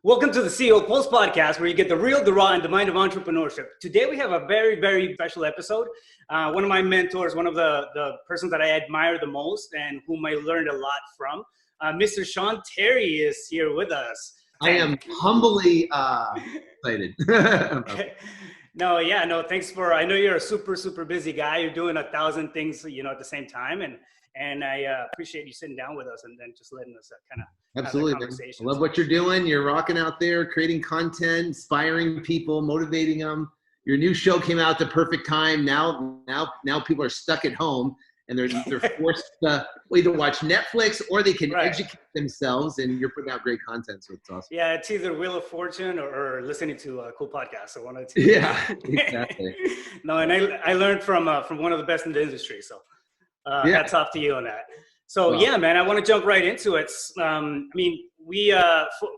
Welcome to the CEO Pulse podcast, where you get the real, the raw, and the mind of entrepreneurship. Today, we have a very, very special episode. One of my mentors, one of the persons that I admire the most and whom I learned a lot from, Mr. Sean Terry is here with us. I am humbly excited. No, thanks for, I know you're a super, super busy guy. You're doing 1,000 things, at the same time. And I appreciate you sitting down with us and then just letting us kind of Absolutely, man. I love what you're doing. You're rocking out there, creating content, inspiring people, motivating them. Your new show came out at the perfect time. Now people are stuck at home and they're forced to either watch Netflix or they can educate themselves. And you're putting out great content, so it's awesome. Yeah, it's either Wheel of Fortune or listening to a cool podcast. So one of the two. Yeah, exactly. No, and I learned from one of the best in the industry. So hats off to you on that. So yeah, man, I want to jump right into it. We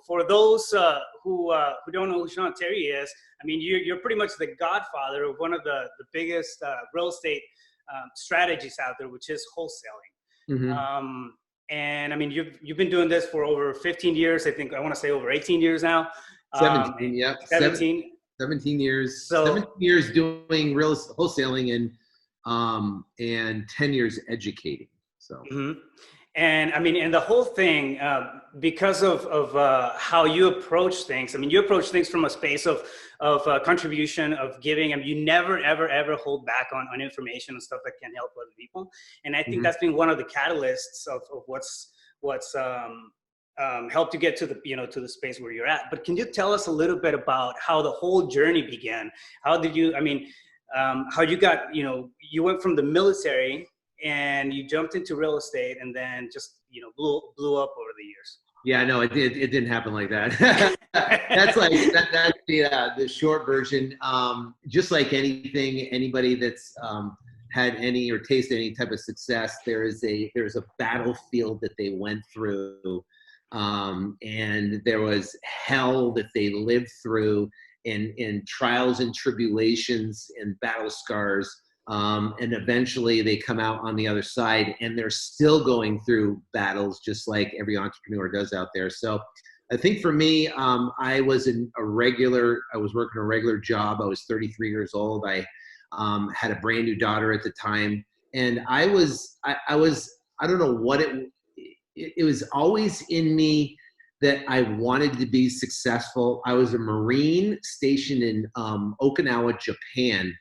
for those who don't know who Sean Terry is, you're pretty much the godfather of one of the biggest real estate strategies out there, which is wholesaling. Mm-hmm. And you've been doing this for over 15 years. I think I want to say over 18 years now. 17, yeah. 17. 17 years. So, 17 years doing real wholesaling and 10 years educating. So. Mm-hmm. And the whole thing, because of how you approach things. You approach things from a space of contribution, of giving. You never, ever, ever hold back on information and stuff that can help other people. And I think that's been one of the catalysts of what's helped you get to the space where you're at. But can you tell us a little bit about how the whole journey began? How did you? How you got? You went from the military and you jumped into real estate and then just, blew up over the years. Yeah, no, it didn't happen like that. That's the short version. Just like anything, anybody that's had any or tasted any type of success, there's a battlefield that they went through, and there was hell that they lived through, and trials and tribulations and battle scars. And eventually they come out on the other side and they're still going through battles just like every entrepreneur does out there. So I think for me, I was working a regular job. I was 33 years old. I had a brand new daughter at the time. And I don't know what it was always in me that I wanted to be successful. I was a Marine stationed in Okinawa, Japan.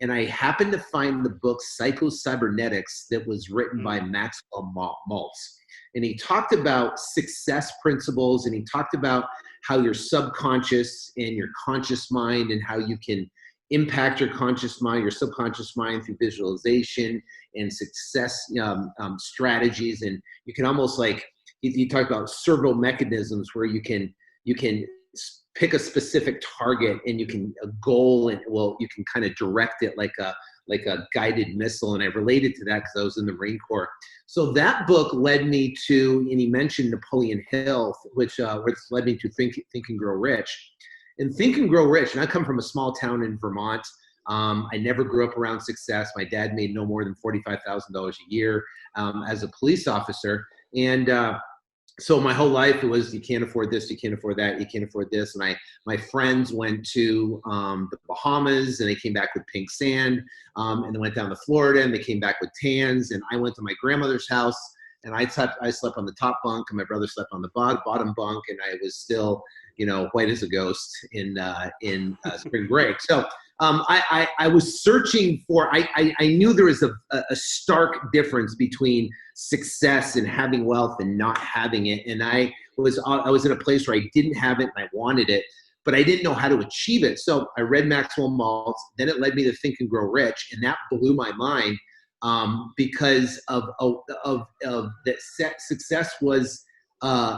And I happened to find the book Psycho-Cybernetics that was written by Maxwell Maltz. And he talked about success principles, and he talked about how your subconscious and your conscious mind and how you can impact your conscious mind, your subconscious mind through visualization and success strategies. And you can almost he talked about servo mechanisms where you can pick a specific target and you can you can kind of direct it like a guided missile. And I related to that because I was in the Marine Corps. So that book led me to, and he mentioned Napoleon Hill, which led me to Think and Grow Rich. And Think and Grow Rich, and I come from a small town in Vermont. I never grew up around success. My dad made no more than $45,000 a year as a police officer. And so my whole life it was, you can't afford this, you can't afford that, you can't afford this. And my friends went to the Bahamas and they came back with pink sand, and they went down to Florida and they came back with tans. And I went to my grandmother's house and I slept on the top bunk and my brother slept on the bottom bunk, and I was still, white as a ghost in spring break. So I was searching for, I knew there was a stark difference between success and having wealth and not having it. And I was in a place where I didn't have it and I wanted it, but I didn't know how to achieve it. So I read Maxwell Maltz, then it led me to Think and Grow Rich. And that blew my mind because of that success was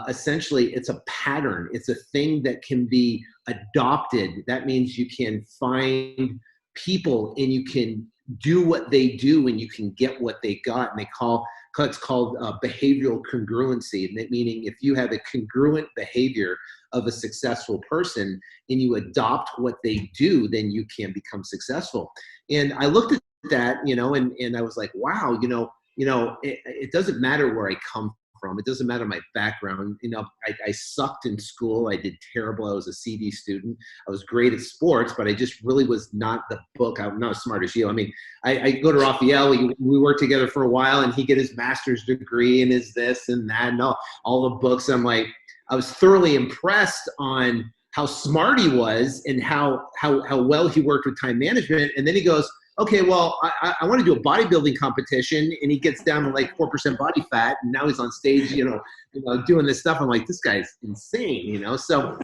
essentially, it's a pattern. It's a thing that can be adopted. That means you can find people and you can do what they do and you can get what they got. And it's called behavioral congruency. Meaning if you have a congruent behavior of a successful person and you adopt what they do, then you can become successful. And I looked at that, and I was like, wow, it doesn't matter where I come from. It doesn't matter my background. You know, I sucked in school. I did terrible. I was a CD student. I was great at sports, but I just really was not the book. I'm not as smart as you. I mean, I go to Raphael. We worked together for a while, and he get his master's degree and his this and that and all the books. I'm like, I was thoroughly impressed on how smart he was and how well he worked with time management. And then he goes, okay, well, I want to do a bodybuilding competition, and he gets down to like 4% body fat, and now he's on stage, you know, doing this stuff. I'm like, this guy's insane, you know? So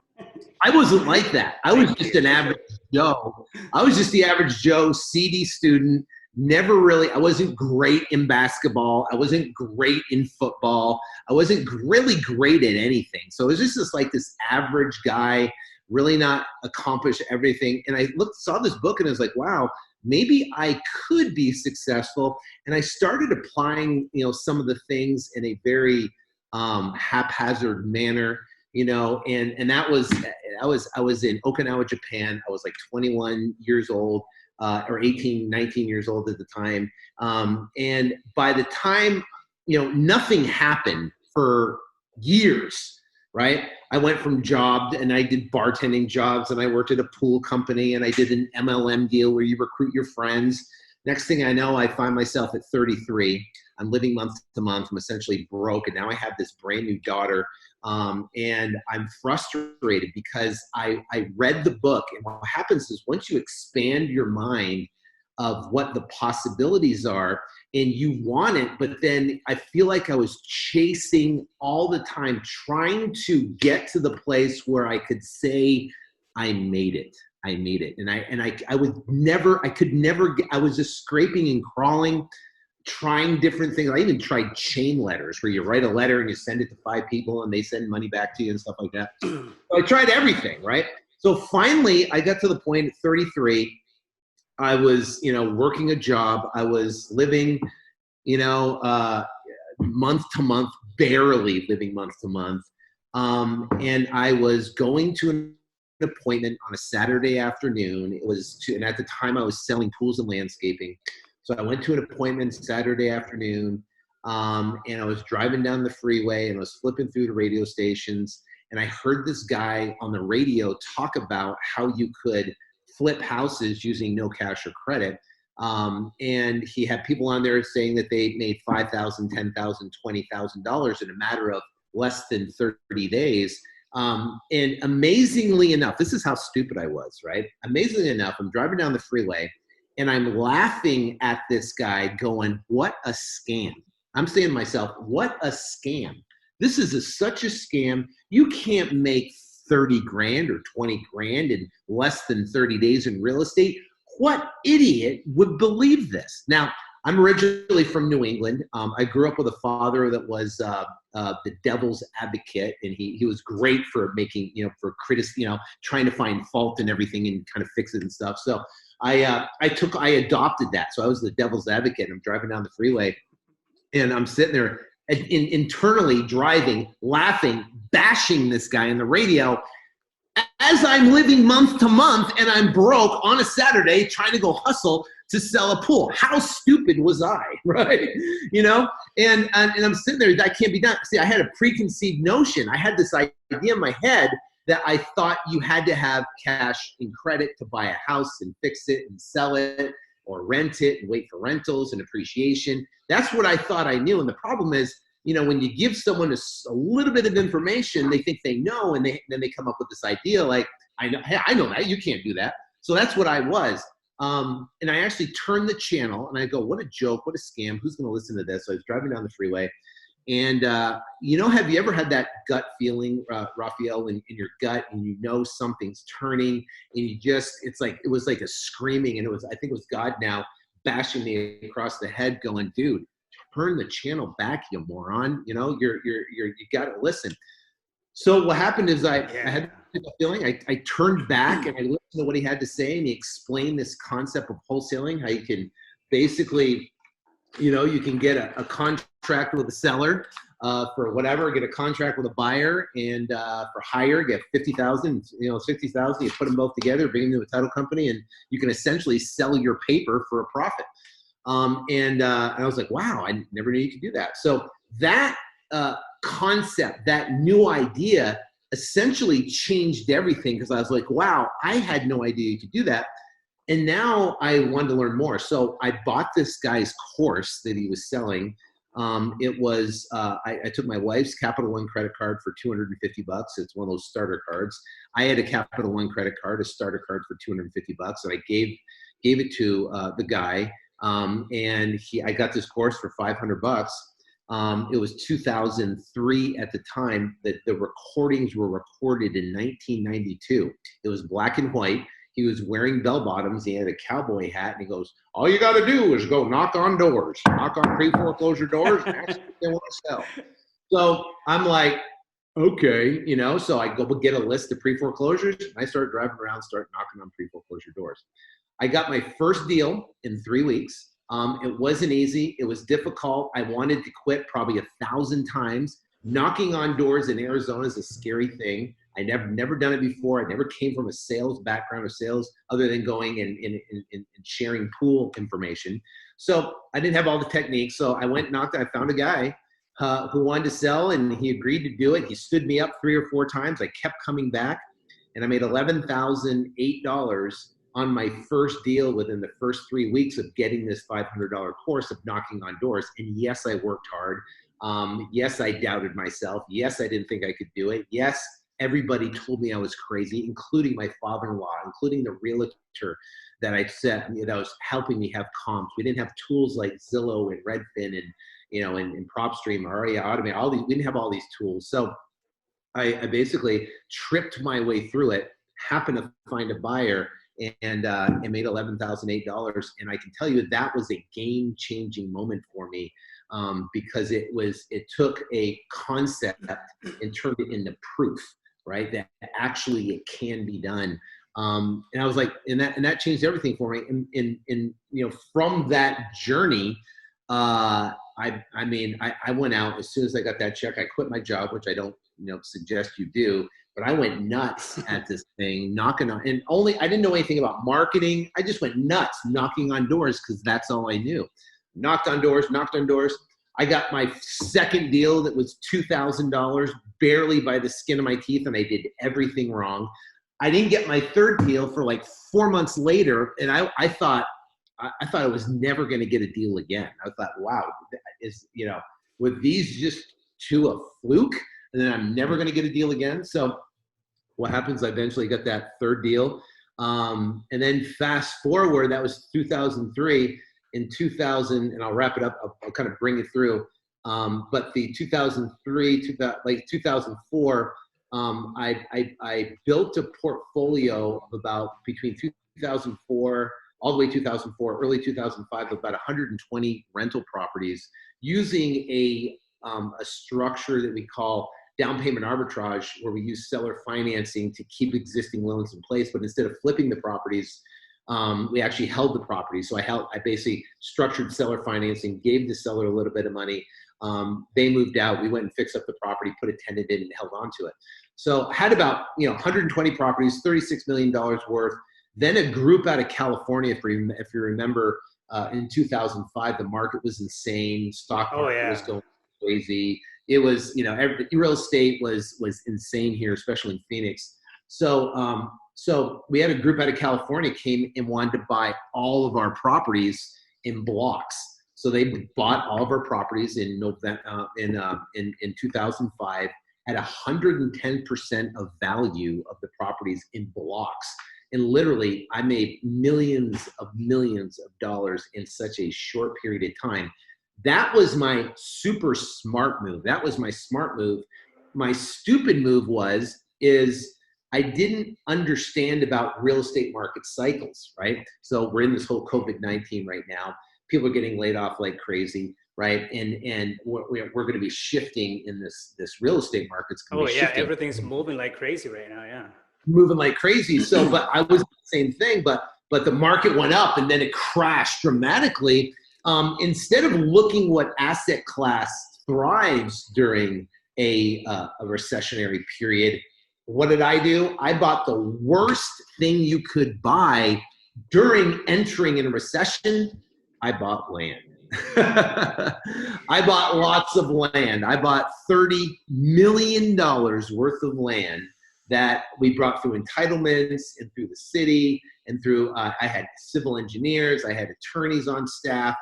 I wasn't like that. I was just an average Joe. I was just the average Joe, CD student, never really, I wasn't great in basketball. I wasn't great in football. I wasn't really great at anything. So it was just this average guy, really not accomplish everything. And I saw this book, and I was like, wow, maybe I could be successful. And I started applying, you know, some of the things in a very haphazard manner, you know, and that was, I was in Okinawa, Japan. I was like 21 years old, or 18, 19 years old at the time. And by the time, you know, nothing happened for years. Right? I went from job, and I did bartending jobs, and I worked at a pool company, and I did an MLM deal where you recruit your friends. Next thing I know, I find myself at 33. I'm living month to month. I'm essentially broke. And now I have this brand new daughter. And I'm frustrated because I read the book. And what happens is once you expand your mind of what the possibilities are, and you want it, but then I feel like I was chasing all the time, trying to get to the place where I could say, I made it. And I could never get, I was just scraping and crawling, trying different things. I even tried chain letters where you write a letter and you send it to 5 people and they send money back to you and stuff like that. So I tried everything, right? So finally I got to the point at 33, I was, you know, working a job. I was living, you know, month to month, barely living month to month. And I was going to an appointment on a Saturday afternoon. And at the time I was selling tools and landscaping. So I went to an appointment Saturday afternoon, and I was driving down the freeway, and I was flipping through the radio stations, and I heard this guy on the radio talk about how you could flip houses using no cash or credit. And he had people on there saying that they made $5,000, $10,000, $20,000 in a matter of less than 30 days. And amazingly enough, this is how stupid I was, right? Amazingly enough, I'm driving down the freeway, and I'm laughing at this guy going, what a scam. I'm saying to myself, what a scam. This is such a scam. You can't make 30 grand or 20 grand in less than 30 days in real estate. What idiot would believe this? Now, I'm originally from New England. I grew up with a father that was the devil's advocate, and he was great for making, you know, for trying to find fault in everything and kind of fix it and stuff. So I adopted that. So I was the devil's advocate, and I'm driving down the freeway, and I'm sitting there internally driving, laughing, bashing this guy on the radio as I'm living month to month, and I'm broke on a Saturday trying to go hustle to sell a pool. How stupid was I, right? You know, and I'm sitting there, that can't be done. See, I had a preconceived notion. I had this idea in my head that I thought you had to have cash and credit to buy a house and fix it and sell it or rent it and wait for rentals and appreciation. That's what I thought I knew. And the problem is, you know, when you give someone a little bit of information, they think they know, and then they come up with this idea like, I know that, you can't do that. So that's what I was. And I actually turned the channel, and I go, what a joke, what a scam, who's going to listen to this? So I was driving down the freeway, and you know, have you ever had that gut feeling, Raphael, in your gut, and you know something's turning, and you just, it was like a screaming, and I think it was God now bashing me across the head going, dude, turn the channel back, you moron. You know, you got to listen. So what happened is I had a feeling. I turned back and I listened to what he had to say, and he explained this concept of wholesaling, how you can basically, you know, you can get a contract with a seller for whatever, get a contract with a buyer, and for hire, get 50,000, you know, 60,000. You put them both together, bring them to a title company, and you can essentially sell your paper for a profit. And I was like, wow, I never knew you could do that. So that concept, that new idea essentially changed everything, because I was like, wow, I had no idea you could do that. And now I wanted to learn more. So I bought this guy's course that he was selling. It was, I took my wife's Capital One credit card for $250. It's one of those starter cards. I had a Capital One credit card, a starter card for $250, and I gave it to the guy. And I got this course for $500. It was 2003 at the time. That the recordings were recorded in 1992. It was black and white. He was wearing bell bottoms. He had a cowboy hat, and he goes, "All you got to do is go knock on doors, knock on pre-foreclosure doors, and ask if they want to sell." So I'm like, okay, so I go get a list of pre-foreclosures, and I start driving around, start knocking on pre-foreclosure doors. I got my first deal in 3 weeks. It wasn't easy. It was difficult. I wanted to quit probably 1,000 times. Knocking on doors in Arizona is a scary thing. I never done it before. I never came from a sales background of sales, other than going and sharing pool information. So I didn't have all the techniques. So I went and knocked. I found a guy who wanted to sell, and he agreed to do it. He stood me up 3 or 4 times. I kept coming back, and I made $11,008 on my first deal within the first 3 weeks of getting this $500 course of knocking on doors. And yes, I worked hard. Yes, I doubted myself. Yes, I didn't think I could do it. Yes, everybody told me I was crazy, including my father-in-law, including the realtor that I said that was helping me have comps. We didn't have tools like Zillow and Redfin and PropStream or REI Automate. All these, we didn't have all these tools. So I basically tripped my way through it, happened to find a buyer, and made $11,008. And I can tell you that was a game-changing moment for me, because it took a concept and turned it into proof, right? That actually it can be done. And I was like, and that changed everything for me. And from that journey, I went out as soon as I got that check. I quit my job, which I don't suggest you do. But I went nuts at this thing, knocking on, and I didn't know anything about marketing. I just went nuts knocking on doors because that's all I knew. Knocked on doors. I got my second deal that was $2,000, barely by the skin of my teeth, and I did everything wrong. I didn't get my third deal for like 4 months later, and I thought I was never going to get a deal again. I thought, wow, with these just two a fluke, and then I'm never going to get a deal again. So what happens, I eventually got that third deal. And then fast forward, that was 2003. In 2000, and I'll wrap it up, I'll kind of bring it through. But the 2004, I built a portfolio of about between 2004, all the way 2004, early 2005, about 120 rental properties using a structure that we call down payment arbitrage, where we use seller financing to keep existing loans in place. But instead of flipping the properties, we actually held the property. So I basically structured seller financing, gave the seller a little bit of money. They moved out. We went and fixed up the property, put a tenant in, and held on to it. So I had about 120 properties, $36 million worth. Then a group out of California, if you remember, in 2005, the market was insane. Stock market was going crazy. It was, real estate was insane here, especially in Phoenix. So we had a group out of California came and wanted to buy all of our properties in blocks. So they bought all of our properties in 2005 at 110% of value of the properties in blocks. And literally, I made millions of dollars in such a short period of time. That was my super smart move. That was my smart move. My stupid move is I didn't understand about real estate market cycles, right? So we're in this whole COVID-19 right now. People are getting laid off like crazy, right? And we're going to be shifting in this real estate market. Everything's moving like crazy right now, yeah. Moving like crazy. So, but I was the same thing, but the market went up and then it crashed dramatically. Instead of looking what asset class thrives during a recessionary period, what did I do? I bought the worst thing you could buy during entering in a recession. I bought land. I bought lots of land. I bought $30 million worth of land that we brought through entitlements and through the city and through, I had civil engineers, I had attorneys on staff.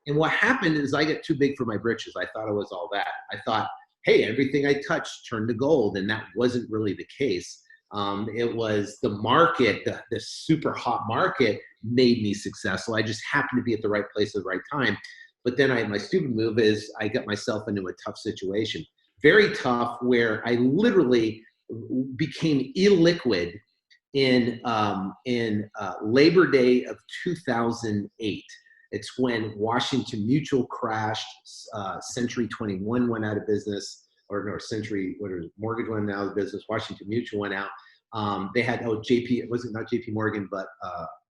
And what happened is I got too big for my britches. I thought it was all that. I thought, hey, everything I touched turned to gold. And that wasn't really the case. It was the market, the super hot market made me successful. I just happened to be at the right place at the right time. But then my stupid move is I got myself into a tough situation. Very tough, where I literally became illiquid in Labor Day of 2008. It's when Washington Mutual crashed, Century 21 went out of business, Century, Mortgage went out of business, Washington Mutual went out. They had, it wasn't not JP Morgan, but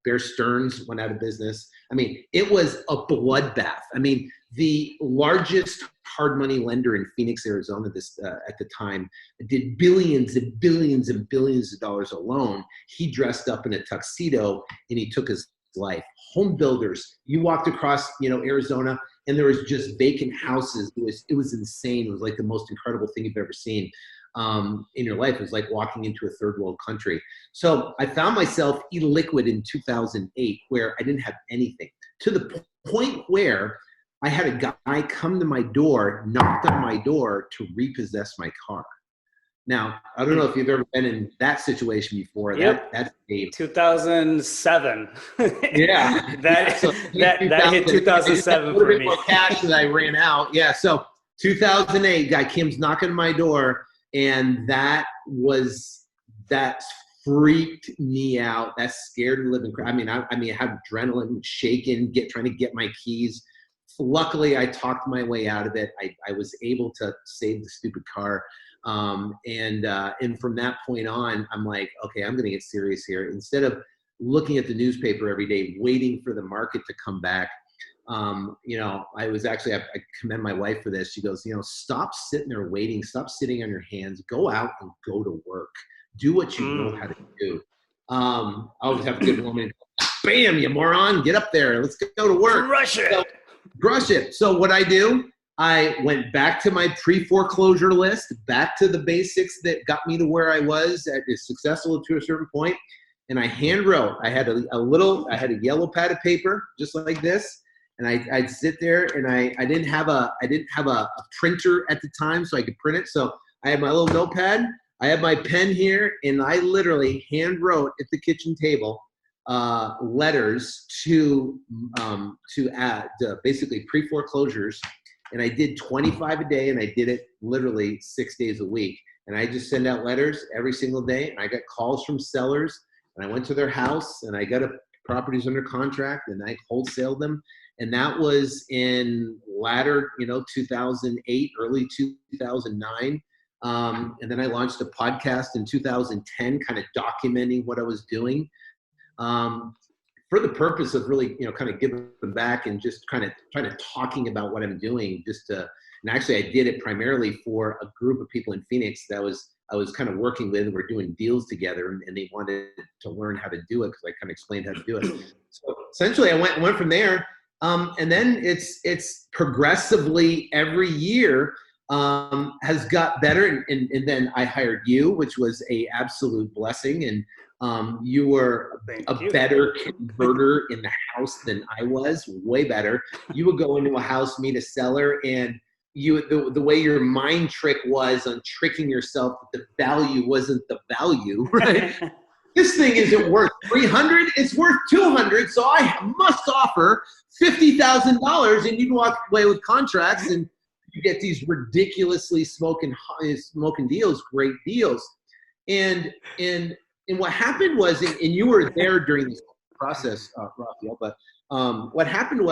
Bear Stearns went out of business. I mean, it was a bloodbath. I mean, the largest hard money lender in Phoenix, Arizona, at the time, did billions and billions and billions of dollars alone. He dressed up in a tuxedo and he took his life. Home builders, you walked across, Arizona, and there was just vacant houses. It was insane. It was like the most incredible thing you've ever seen in your life. It was like walking into a third world country. So I found myself illiquid in 2008, where I didn't have anything, to the point where I had a guy come to my door, knocked on my door to repossess my car. Now, I don't know if you've ever been in that situation before. Yep. That's 2007. Yeah. that hit 2007 a little for bit me. more cash that I ran out. Yeah. So 2008, guy comes knocking on my door, and that freaked me out. That scared the living crap. I mean, I had adrenaline, shaking, trying to get my keys. Luckily, I talked my way out of it. I was able to save the stupid car. And from that point on, I'm like, okay, I'm going to get serious here. Instead of looking at the newspaper every day, waiting for the market to come back, I was actually, I commend my wife for this. She goes, stop sitting there waiting, stop sitting on your hands, go out and go to work, do what you know how to do. I always have a good woman, bam, you moron, get up there, let's go to work. Crush it. So what I do, I went back to my pre-foreclosure list, back to the basics that got me to where I was successful to a certain point. And I hand wrote. I had a yellow pad of paper just like this. And I'd sit there, and I didn't have a printer at the time, so I could print it. So I had my little notepad. I had my pen here, and I literally hand wrote at the kitchen table letters to add basically pre-foreclosures. And I did 25 a day, and I did it literally 6 days a week. And I just send out letters every single day. And I got calls from sellers, and I went to their house, and I got properties under contract, and I wholesaled them. And that was in latter, 2008, early 2009. And then I launched a podcast in 2010, kind of documenting what I was doing. For the purpose of really, kind of giving back and just kind of talking about what I'm doing, and actually I did it primarily for a group of people in Phoenix that I was kind of working with, and we're doing deals together, and they wanted to learn how to do it because I kind of explained how to do it. So essentially I went from there. And then it's progressively every year has got better. And then I hired you, which was a absolute blessing. And you were better converter in the house than I was, way better. You would go into a house, meet a seller, and the way your mind trick was on tricking yourself that the value wasn't the value, right? This thing isn't worth $300, it's worth $200, so I must offer $50,000, and you walk away with contracts, and you get these ridiculously smoking deals, great deals. And what happened was, and you were there during this process, Rafael, but what happened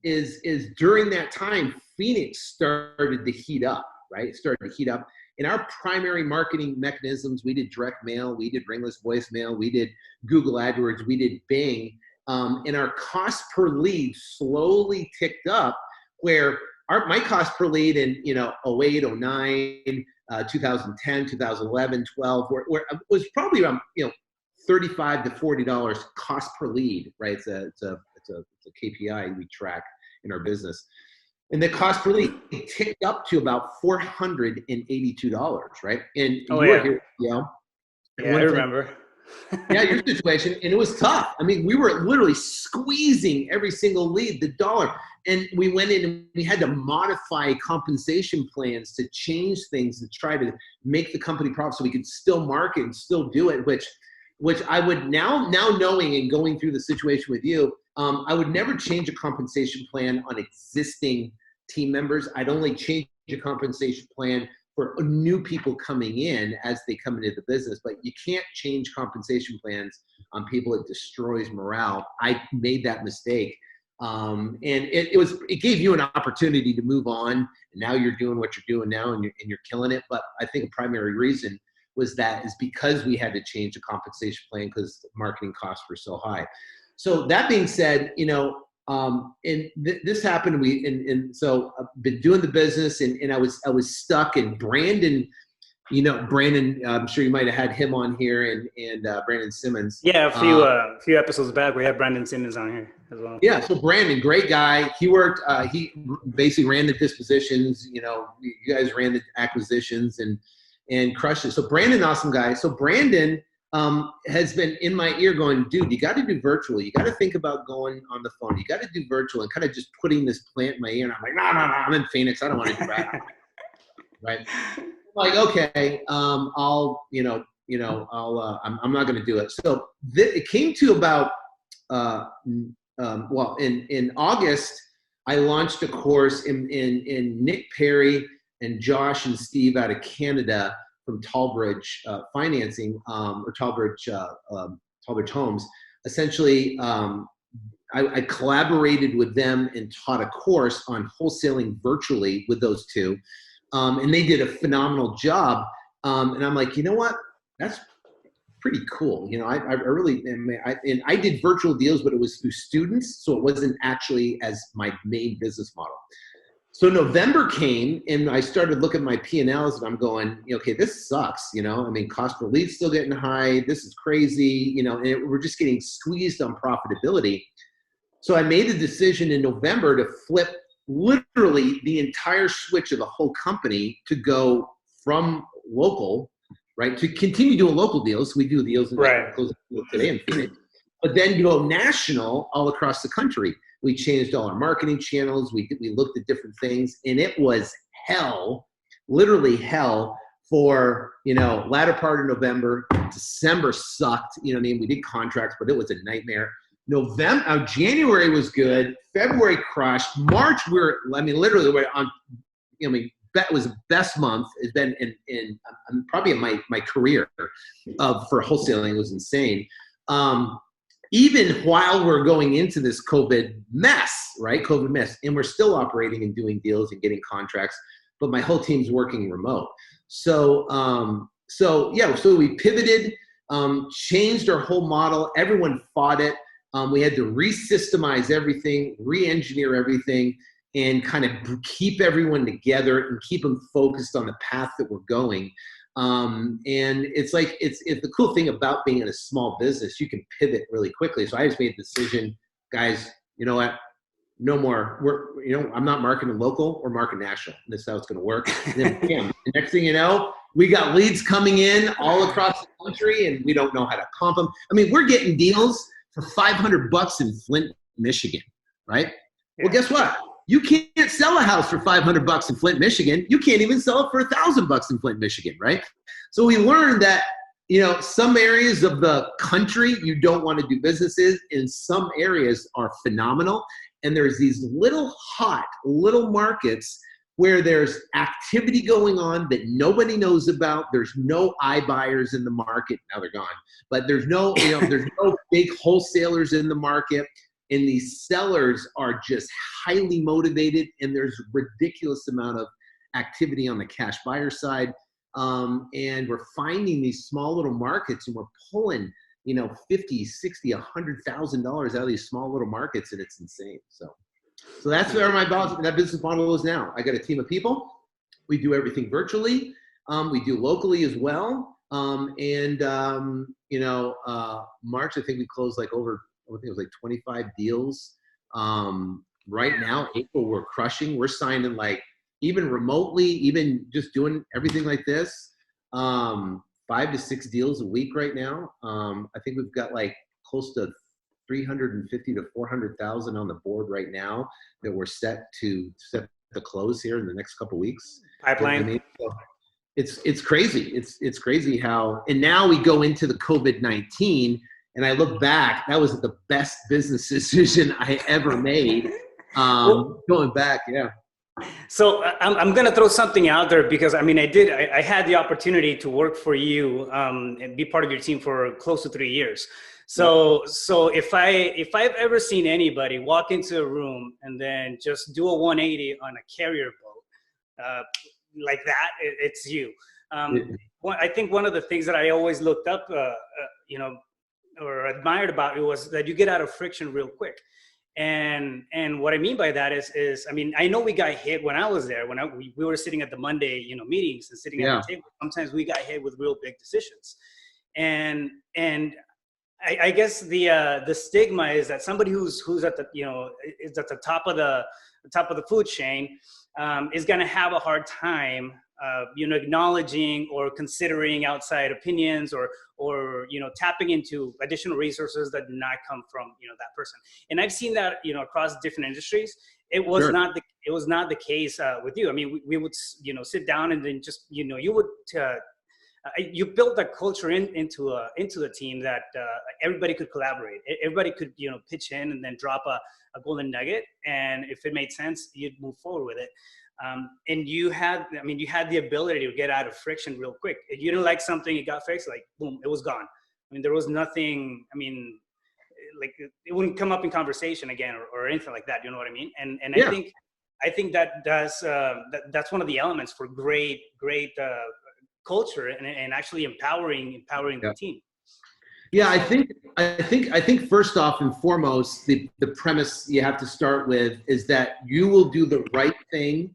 is during that time, Phoenix started to heat up, right? It started to heat up. In our primary marketing mechanisms, we did direct mail, we did ringless voicemail, we did Google AdWords, we did Bing, and our cost per lead slowly ticked up, where my cost per lead in 08, 09, 2010, 2011, 12, where was probably around $35 to $40 cost per lead, right? It's a KPI we track. in our business. And the cost per lead ticked up to about $482, right? And you were here, Yeah, I remember. Yeah, your situation, and it was tough. I mean, we were literally squeezing every single lead, the dollar. And we went in and we had to modify compensation plans to change things to try to make the company profitable so we could still market and still do it, which I would now knowing and going through the situation with you, I would never change a compensation plan on existing team members. I'd only change a compensation plan for new people coming in as they come into the business, but you can't change compensation plans on people. It destroys morale. I made that mistake. And it gave you an opportunity to move on. And now you're doing what you're doing now and you're killing it. But I think a primary reason was because we had to change the compensation plan because marketing costs were so high. So that being said, this happened. So I've been doing the business, and I was stuck. And Brandon, Brandon, I'm sure you might have had him on here, and Brandon Simmons. Yeah, a few episodes back, we had Brandon Simmons on here as well. Yeah, so Brandon, great guy. He worked. He basically ran the dispositions. You guys ran the acquisitions and crushed it. So Brandon, awesome guy. So Brandon has been in my ear going, dude, you got to do virtual. You got to think about going on the phone. You got to do virtual, and kind of just putting this plant in my ear. And I'm like, no, I'm in Phoenix. I don't want to do that. Right. I'm like, okay, I'm not going to do it. So it came to about, in August, I launched a course in Nick Perry and Josh and Steve out of Canada from Tallbridge Financing, or Tallbridge Homes. Essentially, I collaborated with them and taught a course on wholesaling virtually with those two. And they did a phenomenal job. And I'm like, you know what? That's pretty cool. I did virtual deals, but it was through students. So it wasn't actually as my main business model. So November came and I started looking at my P&Ls and I'm going, okay, this sucks. Cost per lead still getting high. This is crazy, and we're just getting squeezed on profitability. So I made a decision in November to flip literally the entire switch of the whole company to go from local, right, to continue doing local deals. We do deals today in Phoenix, but then go national all across the country. We changed all our marketing channels. We looked at different things, and it was hell, literally hell for, latter part of November. December sucked. We did contracts, but it was a nightmare. January was good. February crushed. March, literally we're on, that was the best month. It's been in probably in my career for wholesaling. It was insane. Even while we're going into this COVID mess, right? COVID mess, and we're still operating and doing deals and getting contracts, but my whole team's working remote. So we pivoted, changed our whole model. Everyone fought it. We had to re-systemize everything, re-engineer everything, and kind of keep everyone together and keep them focused on the path that we're going. And it's the cool thing about being in a small business, you can pivot really quickly. So I just made the decision, guys, you know what? No more. I'm not marketing local or marketing national. This is how it's going to work. And then bam, the next thing you know, we got leads coming in all across the country, and we don't know how to comp them. We're getting deals for $500 in Flint, Michigan, right? Well, guess what? You can't sell a house for $500 in Flint, Michigan. You can't even sell it for $1,000 in Flint, Michigan, right? So we learned that, some areas of the country you don't want to do businesses in. Some areas are phenomenal. And there's these little markets where there's activity going on that nobody knows about. There's no iBuyers in the market. Now they're gone. But there's no, there's no big wholesalers in the market. And these sellers are just highly motivated, and there's a ridiculous amount of activity on the cash buyer side. And we're finding these small little markets, and we're pulling, $50, $60, $100,000 out of these small little markets, and it's insane. So that's where that business model is now. I got a team of people. We do everything virtually. We do locally as well. March, I think we closed I think it was 25 deals. right now, April, we're crushing. We're signing like, even remotely, even just doing everything like this, 5 to 6 deals a week right now. I think we've got like close to 350 to 400,000 on the board right now that we're set to close here in the next couple of weeks. Pipeline. I mean, so it's crazy. It's crazy how, and now we go into the COVID-19, and I look back, that was the best business decision I ever made. Going back, yeah. So I'm going to throw something out there, because I mean, I had the opportunity to work for you and be part of your team for close to 3 years. So if I've ever seen anybody walk into a room and then just do a 180 on a carrier boat like that, it's you. I think one of the things that I always looked up, or admired about you was that you get out of friction real quick. And what I mean by that is, I mean, I know we got hit when I was there, when we were sitting at the Monday, meetings and sitting at the table. Sometimes we got hit with real big decisions. And I guess the stigma is that somebody who's at the, is at the top of the food chain, is going to have a hard time, acknowledging or considering outside opinions, or tapping into additional resources that do not come from, that person. And I've seen that, across different industries. It was not the case with you. I mean, we would, sit down and then just, you would, you built that culture into the team that everybody could collaborate. Everybody could, pitch in and then drop a golden nugget. And if it made sense, you'd move forward with it. And you had the ability to get out of friction real quick. If you didn't like something, it got fixed, like boom, it was gone. I mean, there was nothing, like it wouldn't come up in conversation again or anything like that. You know what I mean? And yeah. I think that does, that's one of the elements for great culture and actually empowering the team. Yeah, I think first off and foremost, the premise you have to start with is that you will do the right thing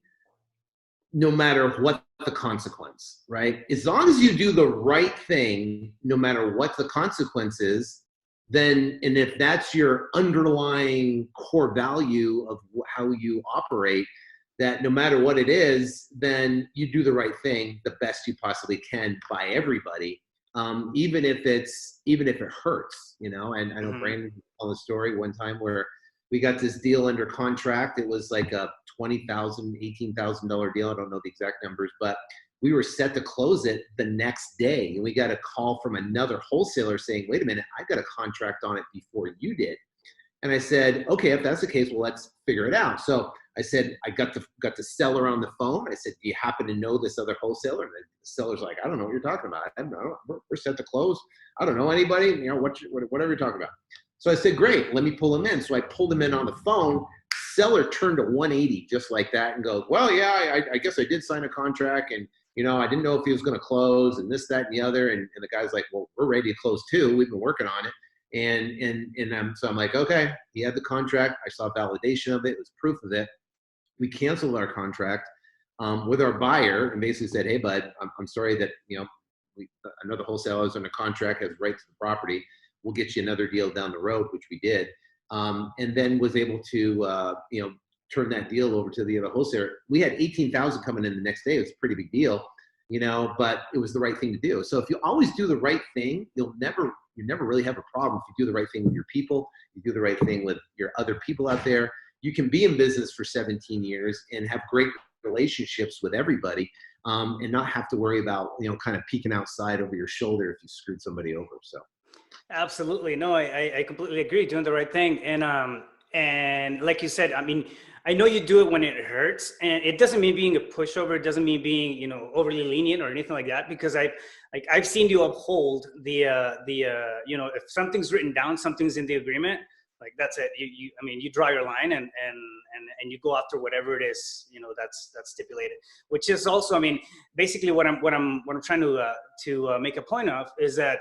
no matter what the consequence, right? As long as you do the right thing, no matter what the consequence is, then, and if that's your underlying core value of how you operate, that no matter what it is, then you do the right thing the best you possibly can by everybody, even if it hurts, And I know Brandon told a story one time where we got this deal under contract. It was like a $20,000, $18,000 deal. I don't know the exact numbers, but we were set to close it the next day. And we got a call from another wholesaler saying, wait a minute, I got a contract on it before you did. And I said, okay, if that's the case, well, let's figure it out. So I said, I got the seller on the phone. I said, do you happen to know this other wholesaler? And the seller's like, I don't know what you're talking about. I don't know. We're set to close. I don't know anybody, whatever you're talking about. So I said, great, let me pull him in. So I pulled him in on the phone. Seller turned a 180 just like that and goes, well, yeah, I guess I did sign a contract, and I didn't know if he was going to close and this, that, and the other. And the guy's like, well, we're ready to close too. We've been working on it. So I'm like, okay, he had the contract. I saw validation of it. It was proof of it. We canceled our contract with our buyer and basically said, hey, bud, I'm sorry that, another wholesaler is under contract, has right to the property. We'll get you another deal down the road, which we did. And then was able to, turn that deal over to the other wholesaler. We had 18,000 coming in the next day. It was a pretty big deal, but it was the right thing to do. So if you always do the right thing, you never really have a problem. If you do the right thing with your people, you do the right thing with your other people out there, you can be in business for 17 years and have great relationships with everybody, and not have to worry about, kind of peeking outside over your shoulder if you screwed somebody over. So. Absolutely. No, I completely agree. Doing the right thing. And like you said, I mean, I know you do it when it hurts, and it doesn't mean being a pushover. It doesn't mean being, overly lenient or anything like that, because I've seen you uphold if something's written down, something's in the agreement, like that's it. You draw your line and you go after whatever it is, that's stipulated, which is also, basically what I'm trying to make a point of is that,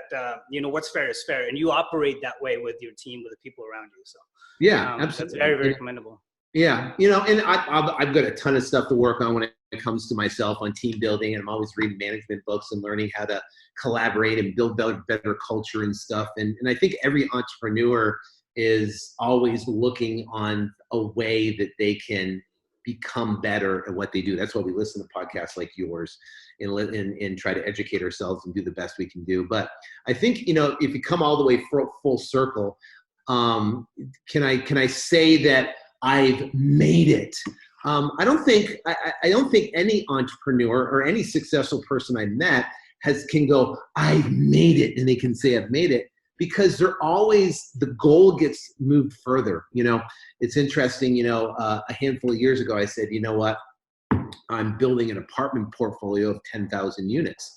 what's fair is fair, and you operate that way with your team, with the people around you. So yeah, absolutely. That's very, very commendable. Yeah. And I've got a ton of stuff to work on when it comes to myself on team building. And I'm always reading management books and learning how to collaborate and build better culture and stuff. And I think every entrepreneur is always looking on a way that they can become better at what they do. That's why we listen to podcasts like yours and try to educate ourselves and do the best we can do. But I think, if you come all the way full circle, can I say that I've made it? I don't think any entrepreneur or any successful person I met can go, I've made it, and they can say I've made it, because the goal gets moved further. It's interesting, a handful of years ago, I said, you know what, I'm building an apartment portfolio of 10,000 units.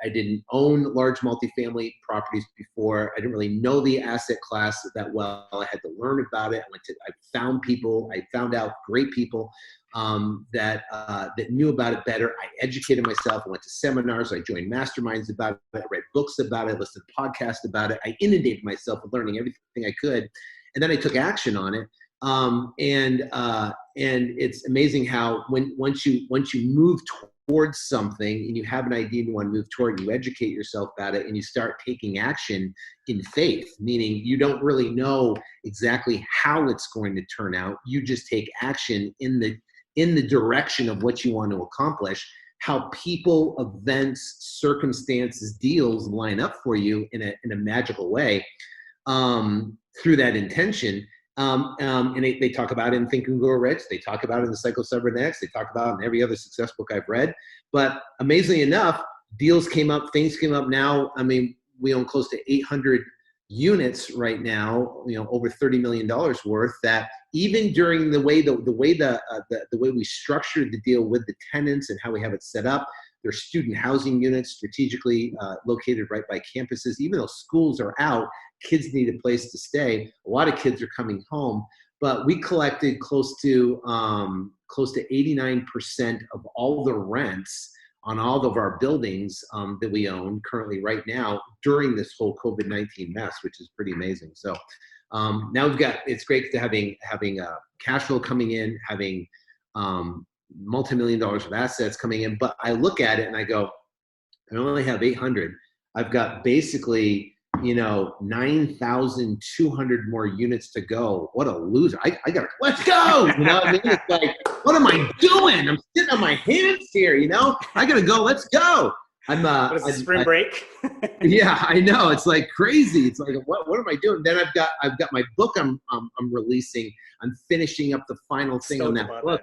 I didn't own large multifamily properties before. I didn't really know the asset class that well. I had to learn about it. I found people. I found out great people that knew about it better. I educated myself. I went to seminars. I joined masterminds about it. I read books about it. I listened to podcasts about it. I inundated myself with learning everything I could, and then I took action on it. And it's amazing how once you move towards something and you have an idea and you want to move toward, you educate yourself about it and you start taking action in faith, meaning you don't really know exactly how it's going to turn out. You just take action in the direction of what you want to accomplish. How people, events, circumstances, deals line up for you in a magical way through that intention. And they talk about it in Think and Grow Rich. They talk about it in the Psycho Cybernetics. They talk about it in every other success book I've read. But amazingly enough, deals came up, things came up. Now, I mean, we own close to 800 units right now, over $30 million worth, that even during the way we structured the deal with the tenants and how we have it set up, there's student housing units strategically located right by campuses. Even though schools are out, kids need a place to stay. A lot of kids are coming home, but we collected close to 89% of all the rents on all of our buildings that we own currently right now during this whole COVID-19 mess, which is pretty amazing. So now it's great to having cash flow coming in, having multi-million dollars of assets coming in. But I look at it and I go, I only have 800. I've got basically 9,200 more units to go. What a loser. I gotta, let's go. You know what I mean? It's like, what am I doing? I'm sitting on my hands here, I gotta go, let's go. It's spring break. Yeah, I know. It's like crazy. It's like, what am I doing? Then I've got my book I'm releasing. I'm finishing up the final thing on that book.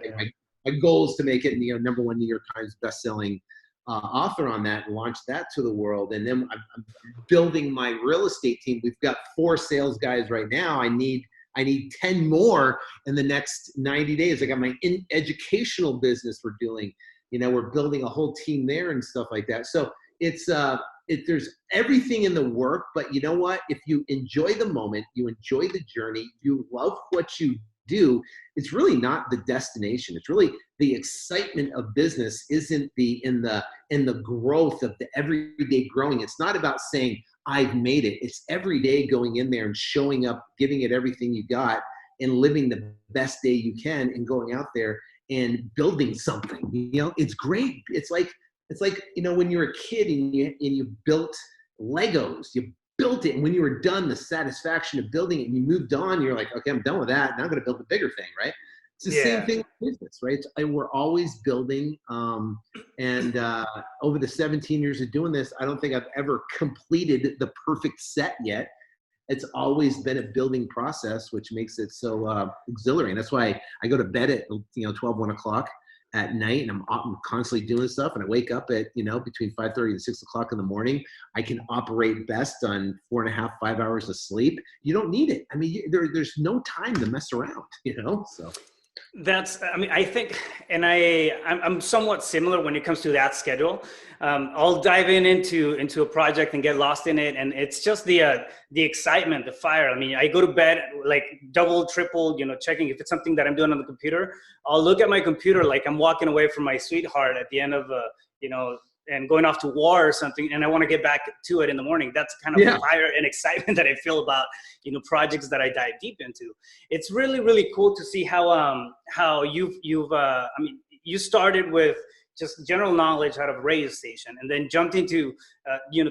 My goal is to make it number one New York Times bestselling author on that and launch that to the world. And then I'm building my real estate team. We've got 4 sales guys right now. I need 10 more in the next 90 days. I got my educational business we're doing. We're building a whole team there and stuff like that. So there's everything in the work, but you know what? If you enjoy the moment, you enjoy the journey, you love what you do, it's really not the destination. It's really the excitement of business isn't in the growth of the everyday growing. It's not about saying I've made it. It's every day going in there and showing up, giving it everything you got, and living the best day you can, and going out there and building something. It's great. It's like when you're a kid and you built Legos. You built it, and when you were done, the satisfaction of building it, and you moved on, you're like, okay, I'm done with that. Now I'm going to build a bigger thing, right? It's the same thing with business, right? We're always building. And over the 17 years of doing this, I don't think I've ever completed the perfect set yet. It's always been a building process, which makes it so exhilarating. That's why I go to bed at 12, 1 o'clock at night, and I'm constantly doing stuff, and I wake up at between 5:30 and 6 o'clock in the morning. I can operate best on 4.5, 5 hours of sleep. You don't need it. I mean, there's no time to mess around, so. I think, and I'm somewhat similar when it comes to that schedule. I'll dive into a project and get lost in it, and it's just the excitement, the fire. I mean, I go to bed like double, triple, checking if it's something that I'm doing on the computer. I'll look at my computer like I'm walking away from my sweetheart at the end of and going off to war or something, and I want to get back to it in the morning. That's kind of the fire and excitement that I feel about, projects that I dive deep into. It's really, really cool to see how you started with just general knowledge out of a radio station, and then jumped into,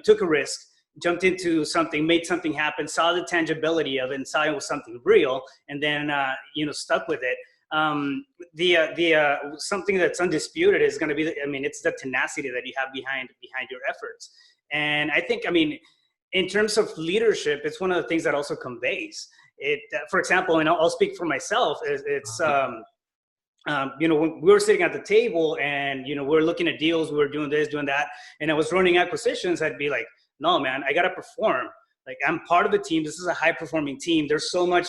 took a risk, jumped into something, made something happen, saw the tangibility of it, and saw it was something real, and then stuck with it. Something that's undisputed is going to be, it's the tenacity that you have behind your efforts. And I think, in terms of leadership, it's one of the things that also conveys it. For example, and I'll speak for myself. When we were sitting at the table and, we're looking at deals, we were doing this, doing that, and I was running acquisitions, I'd be like, no, man, I got to perform. Like, I'm part of the team. This is a high performing team. There's so much,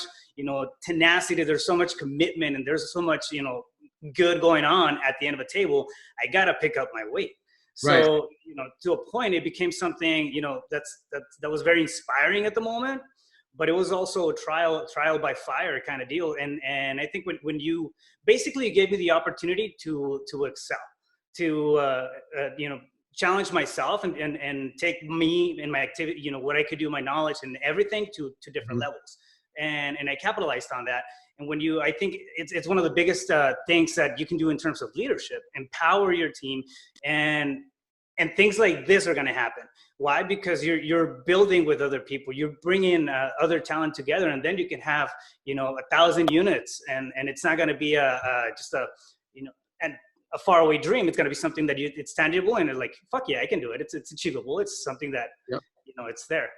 tenacity. There's so much commitment, and there's so much, good going on at the end of a table. I got to pick up my weight. So, right. To a point, it became something, that was very inspiring at the moment, but it was also a trial by fire kind of deal. And I think when you basically gave me the opportunity to excel, to, challenge myself and take me and my activity, what I could do, my knowledge and everything to different levels. And I capitalized on that. And I think it's one of the biggest things that you can do in terms of leadership, empower your team, and things like this are going to happen. Why? Because you're building with other people, you're bringing other talent together, and then you can have 1,000 units, and it's not going to be just a faraway dream. It's going to be something that it's tangible, and it's like, fuck yeah, I can do it. It's achievable. It's something that it's there.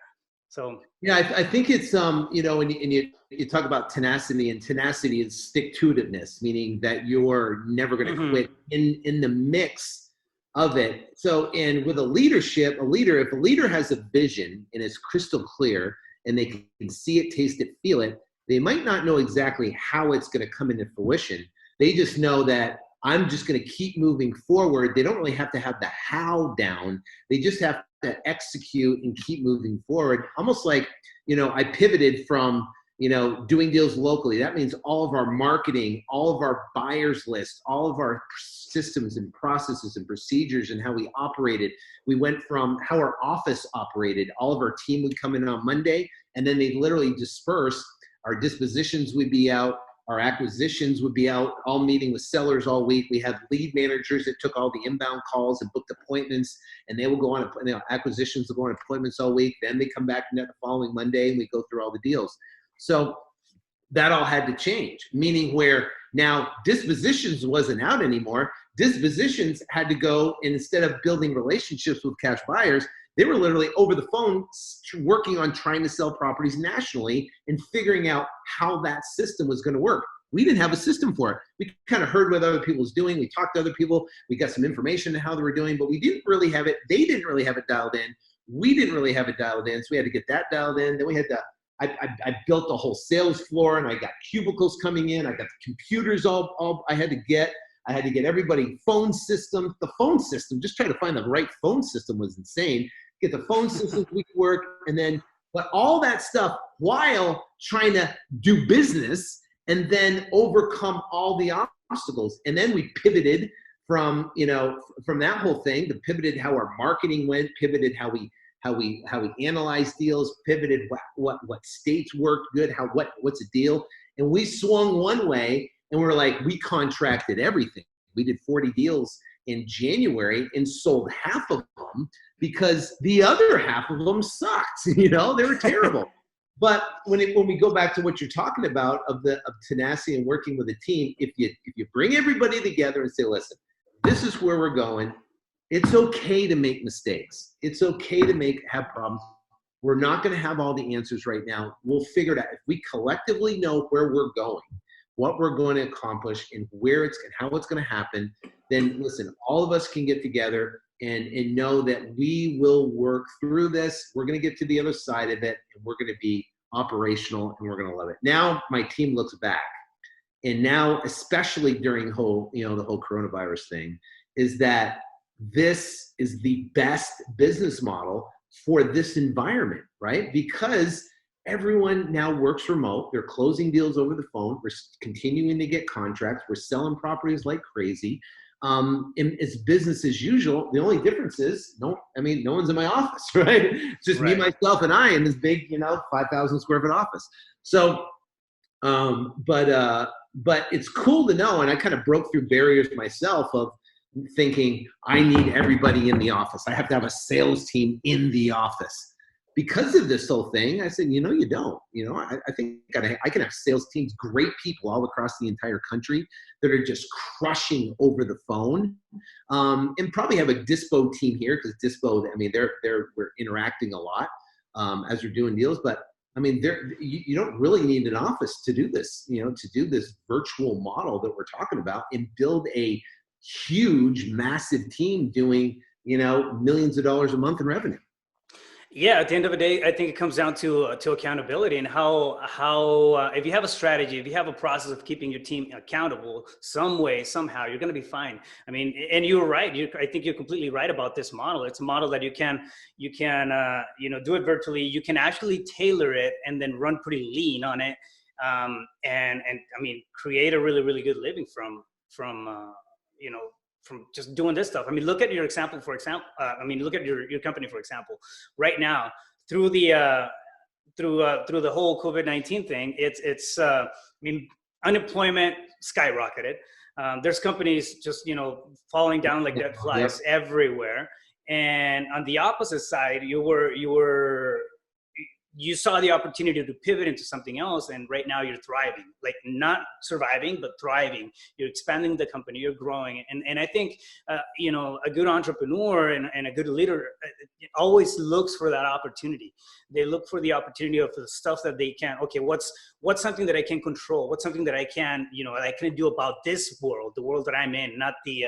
So yeah, I think it's when you talk about tenacity, and tenacity is stick-to-itiveness, meaning that you're never going to quit in the mix of it. So, and with a leader, if a leader has a vision and it's crystal clear and they can see it, taste it, feel it, they might not know exactly how it's going to come into fruition. They just know that I'm just going to keep moving forward. They don't really have to have the how down. They just have to execute and keep moving forward. Almost like, I pivoted from, doing deals locally. That means all of our marketing, all of our buyers list, all of our systems and processes and procedures and how we operated. We went from how our office operated. All of our team would come in on Monday, and then they literally disperse. Our dispositions would be out. Our acquisitions would be out, all meeting with sellers all week. We had lead managers that took all the inbound calls and booked appointments, and they will go on, acquisitions will go on appointments all week. Then they come back the following Monday, and we go through all the deals. So that all had to change, meaning where now dispositions wasn't out anymore. Dispositions had to go, and instead of building relationships with cash buyers, they were literally over the phone working on trying to sell properties nationally and figuring out how that system was going to work. We didn't have a system for it. We kind of heard what other people was doing. We talked to other people. We got some information on how they were doing, but we didn't really have it. They didn't really have it dialed in. We didn't really have it dialed in. So we had to get that dialed in. Then we had to, I built the whole sales floor, and I got cubicles coming in. I got the computers all I had to get. I had to get everybody phone system. The phone system, just trying to find the right phone system was insane. Get the phone systems we could work, and then, but all that stuff while trying to do business and then overcome all the obstacles. And then we pivoted from that whole thing, to pivoted how our marketing went, pivoted how we analyze deals, pivoted what states worked good, what's a deal. And we swung one way, and we're like, we contracted everything. We did 40 deals in January and sold half of them because the other half of them sucked. They were terrible. But when we go back to what you're talking about of tenacity and working with a team, if you bring everybody together and say, listen, this is where we're going. It's okay to make mistakes. It's okay to have problems. We're not going to have all the answers right now. We'll figure it out. If we collectively know where we're going, what we're going to accomplish, and how it's going to happen, then listen, all of us can get together and know that we will work through this. We're going to get to the other side of it, and we're going to be operational, and we're going to love it. Now my team looks back, and now, especially during the whole coronavirus thing, is that this is the best business model for this environment, right? Because everyone now works remote. They're closing deals over the phone. We're continuing to get contracts. We're selling properties like crazy. And it's business as usual. The only difference is no one's in my office, right? It's just me, myself, and I in this big, 5,000 square foot office. So, but it's cool to know. And I kind of broke through barriers myself of thinking I need everybody in the office. I have to have a sales team in the office. because of this whole thing, I said, you don't. I think I can have sales teams, great people all across the entire country that are just crushing over the phone, and probably have a Dispo team here because Dispo, I mean, we're interacting a lot as we're doing deals, but I mean, you don't really need an office to do this, to do this virtual model that we're talking about and build a huge, massive team doing, millions of dollars a month in revenue. Yeah, at the end of the day, I think it comes down to accountability and how if you have a strategy, if you have a process of keeping your team accountable, some way, somehow, you're going to be fine. I mean, and you're right. I think you're completely right about this model. It's a model that you can do it virtually. You can actually tailor it and then run pretty lean on it, and I mean, create a really, really good living from just doing this stuff. I mean, look at your example, look at your company, for example. Right now, through the whole COVID-19 thing, it's unemployment skyrocketed. There's companies just, falling down like dead flies everywhere. And on the opposite side, you saw the opportunity to pivot into something else, and right now you're thriving, like not surviving, but thriving. You're expanding the company, you're growing. And I think, a good entrepreneur and a good leader always looks for that opportunity. They look for the opportunity of the stuff that they can, okay, what's something that I can control? What's something that I can, I can do about this world, the world that I'm in, not the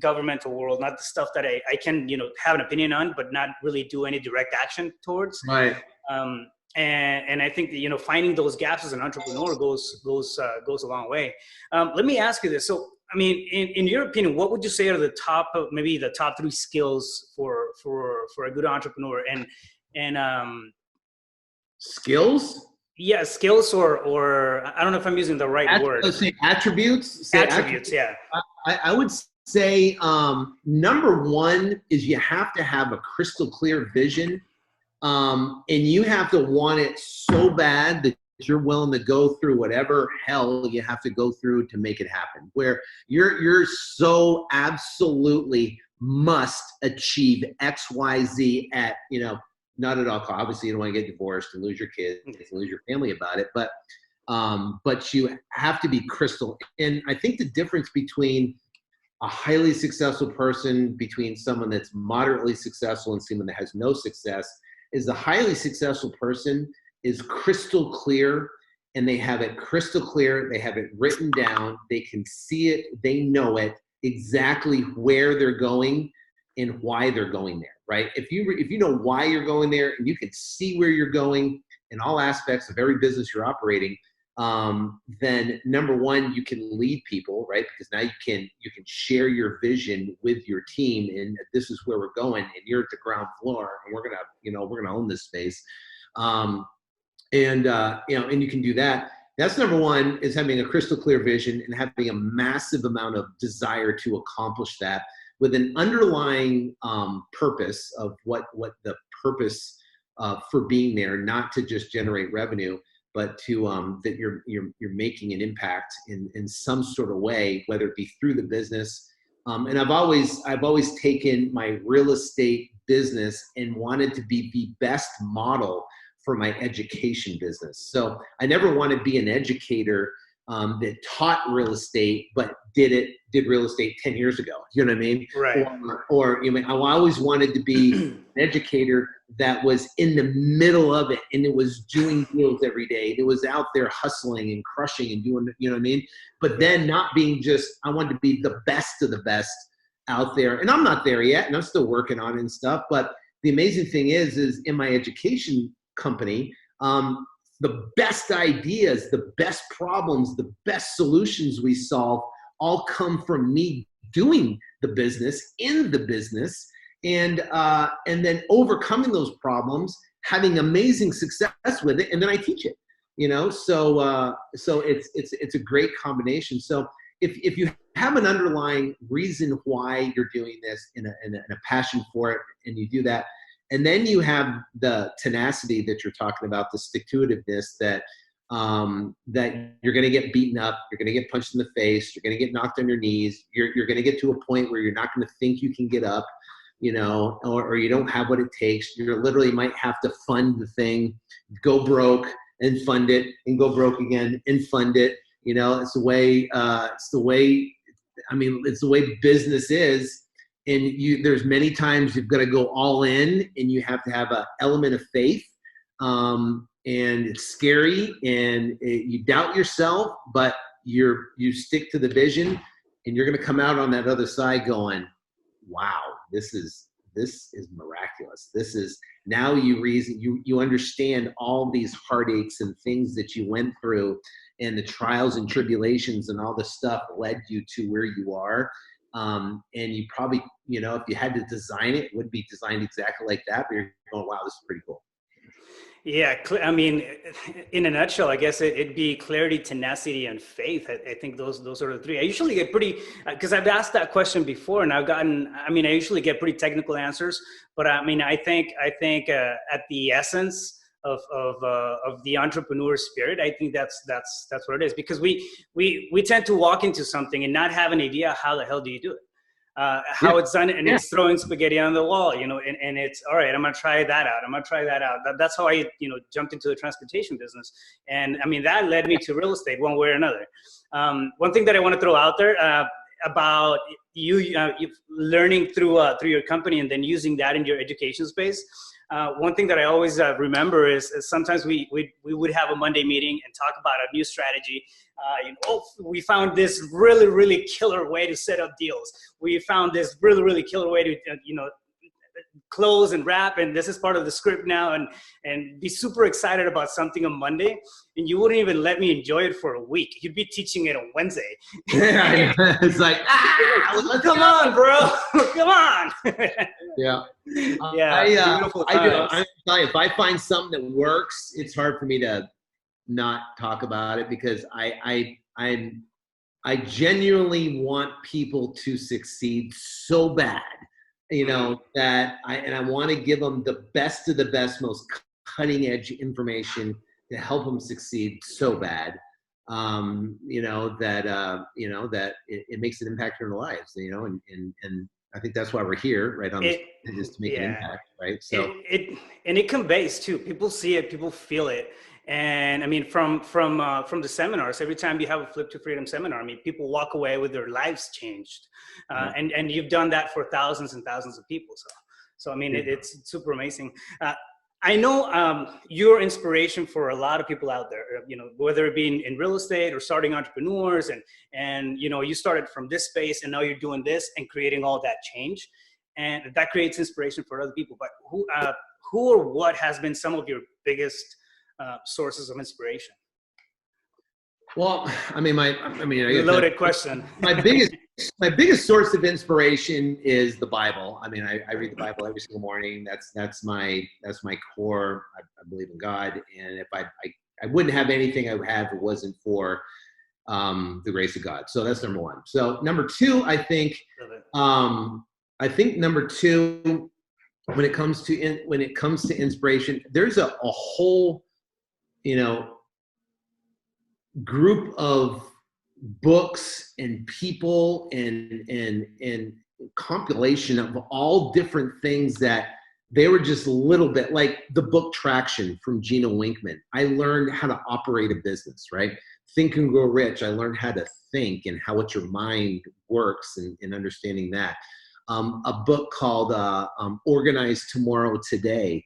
governmental world, not the stuff that I can, have an opinion on, but not really do any direct action towards. Right. And I think that, finding those gaps as an entrepreneur goes a long way. Let me ask you this. So, I mean, in your opinion, what would you say are the top 3 skills for a good entrepreneur? And skills? Yeah, skills or I don't know if I'm using the right word. Let's say attributes. Yeah. I would say number 1 is you have to have a crystal clear vision, and you have to want it so bad that you're willing to go through whatever hell you have to go through to make it happen. Where you're so absolutely must achieve X, Y, Z at not at all cost. Obviously, you don't want to get divorced and lose your kids and lose your family about it, but you have to be crystal. And I think the difference between a highly successful person, between someone that's moderately successful and someone that has no success, is the highly successful person is crystal clear, and they have it crystal clear. They have it written down. They can see it. They know it exactly where they're going and why they're going there, right? If you know why you're going there and you can see where you're going in all aspects of every business you're operating, then number 1, you can lead people, right? Because now you can share your vision with your team, and this is where we're going, and you're at the ground floor, and we're gonna own this space, and you can do that. That's number 1, is having a crystal clear vision and having a massive amount of desire to accomplish that, with an underlying purpose of what the purpose for being there, not to just generate revenue, but to that you're making an impact in some sort of way, whether it be through the business. And I've always taken my real estate business and wanted to be the best model for my education business. So I never want to be an educator that taught real estate, but did real estate 10 years ago. You know what I mean? Right. I always wanted to be an educator that was in the middle of it, and it was doing deals every day. It was out there hustling and crushing and doing, you know what I mean? But then not being I wanted to be the best of the best out there. And I'm not there yet, and I'm still working on it and stuff. But the amazing thing is in my education company, the best ideas, the best problems, the best solutions we solve all come from me doing the business, in the business, and then overcoming those problems, having amazing success with it, and then I teach it. So it's a great combination. So if you have an underlying reason why you're doing this and a passion for it, and you do that, and then you have the tenacity that you're talking about, the stick-to-itiveness that you're going to get beaten up, you're going to get punched in the face, you're going to get knocked on your knees, you're going to get to a point where you're not going to think you can get up, or you don't have what it takes. You literally might have to fund the thing, go broke and fund it, and go broke again and fund it. It's the way, it's the way business is. And there's many times you've got to go all in, and you have to have an element of faith. And it's scary, and you doubt yourself, but you stick to the vision, and you're going to come out on that other side going, wow, this is miraculous. This is, now you understand all these heartaches and things that you went through, and the trials and tribulations and all the stuff led you to where you are. And you probably, if you had to design it, it would be designed exactly like that, but you're going, wow, this is pretty cool. Yeah, I mean, in a nutshell, I guess it'd be clarity, tenacity, and faith. I think those are the three. I usually get pretty, because I've asked that question before, and I usually get pretty technical answers. But I think at the essence of the entrepreneur spirit, I think that's what it is. Because we tend to walk into something and not have an idea how the hell do you do it. How it's done, and it's throwing spaghetti on the wall, and it's all right. I'm gonna try that out. That's how I, jumped into the transportation business, and that led me to real estate one way or another. One thing that I want to throw out there about you learning through your company and then using that in your education space. One thing that I always remember is sometimes we would have a Monday meeting and talk about a new strategy. We found this really, really killer way to set up deals. We found this really, really killer way to, close and wrap, and this is part of the script now, and be super excited about something on Monday, and you wouldn't even let me enjoy it for a week. You'd be teaching it on Wednesday. It's like, come on, bro, come on. Yeah. Beautiful times. I'm telling you, if I find something that works, it's hard for me to not talk about it, because I genuinely want people to succeed so bad. That I want to give them the best of the best, most cutting edge information to help them succeed so bad. That it makes an impact in their lives, and I think that's why we're here, right, on this, is to make an impact, right? So it conveys too. People see it, people feel it. And from the seminars, every time you have a Flip to Freedom seminar, people walk away with their lives changed. And you've done that for thousands and thousands of people. So it's super amazing. I know you're inspiration for a lot of people out there, whether it be in real estate or starting entrepreneurs, and you started from this space, and now you're doing this and creating all that change. And that creates inspiration for other people. But who or what has been some of your biggest sources of inspiration? Well, loaded question. My biggest source of inspiration is the Bible. I read the Bible every single morning. That's my core. I believe in God, and if I wouldn't have anything I would have if it wasn't for the grace of God. So that's number one. So number two, I think number two, when it comes to inspiration, there's a whole group of books and people and compilation of all different things that they were just a little bit like the book Traction from Gino Winkman. I learned how to operate a business, right? Think and Grow Rich. I learned how to think and how your mind works and understanding that. A book called Organize Tomorrow Today.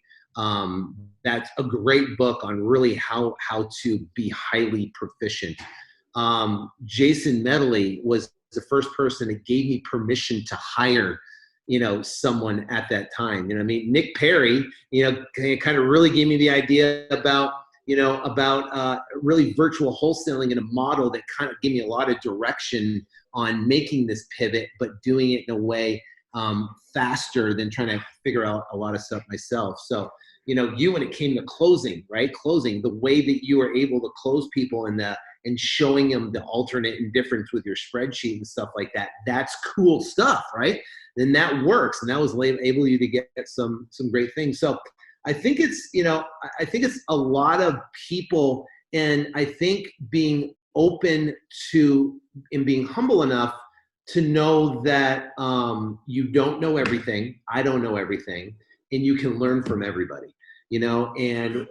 That's a great book on really how to be highly proficient. Jason Medley was the first person that gave me permission to hire, someone at that time. Nick Perry, kind of really gave me the idea about really virtual wholesaling in a model that kind of gave me a lot of direction on making this pivot, but doing it in a way faster than trying to figure out a lot of stuff myself. So, when it came to closing, right? Closing, the way that you were able to close people and showing them the alternate and difference with your spreadsheet and stuff like that, that's cool stuff, right? Then that works. And that was able you to get some great things. So I think it's, I think it's a lot of people, and I think being open to and being humble enough to know that you don't know everything. I don't know everything, and you can learn from everybody, and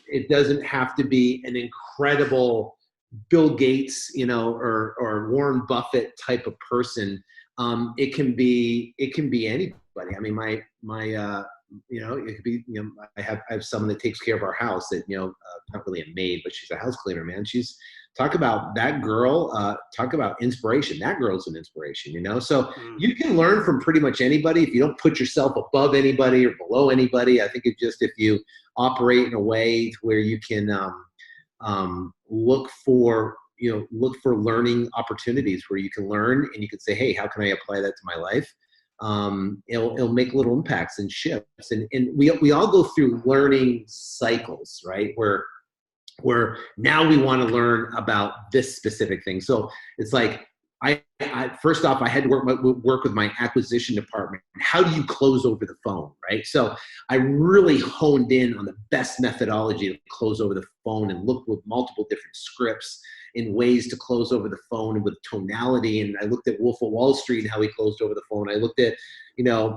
it doesn't have to be an incredible Bill Gates, or Warren Buffett type of person. It can be anybody. I mean, it could be, I have someone that takes care of our house that, not really a maid, but she's a house cleaner, man. Talk about that girl, talk about inspiration. That girl's an inspiration, so you can learn from pretty much anybody if you don't put yourself above anybody or below anybody. I think it's just, if you operate in a way where you can look for learning opportunities where you can learn and you can say, hey, how can I apply that to my life? It'll make little impacts and shifts. And we all go through learning cycles, right? Where now we want to learn about this specific thing. So it's like, I first off, I had to work with my acquisition department. How do you close over the phone, right? So I really honed in on the best methodology to close over the phone and looked with multiple different scripts in ways to close over the phone and with tonality. And I looked at Wolf of Wall Street and how he closed over the phone. I looked at,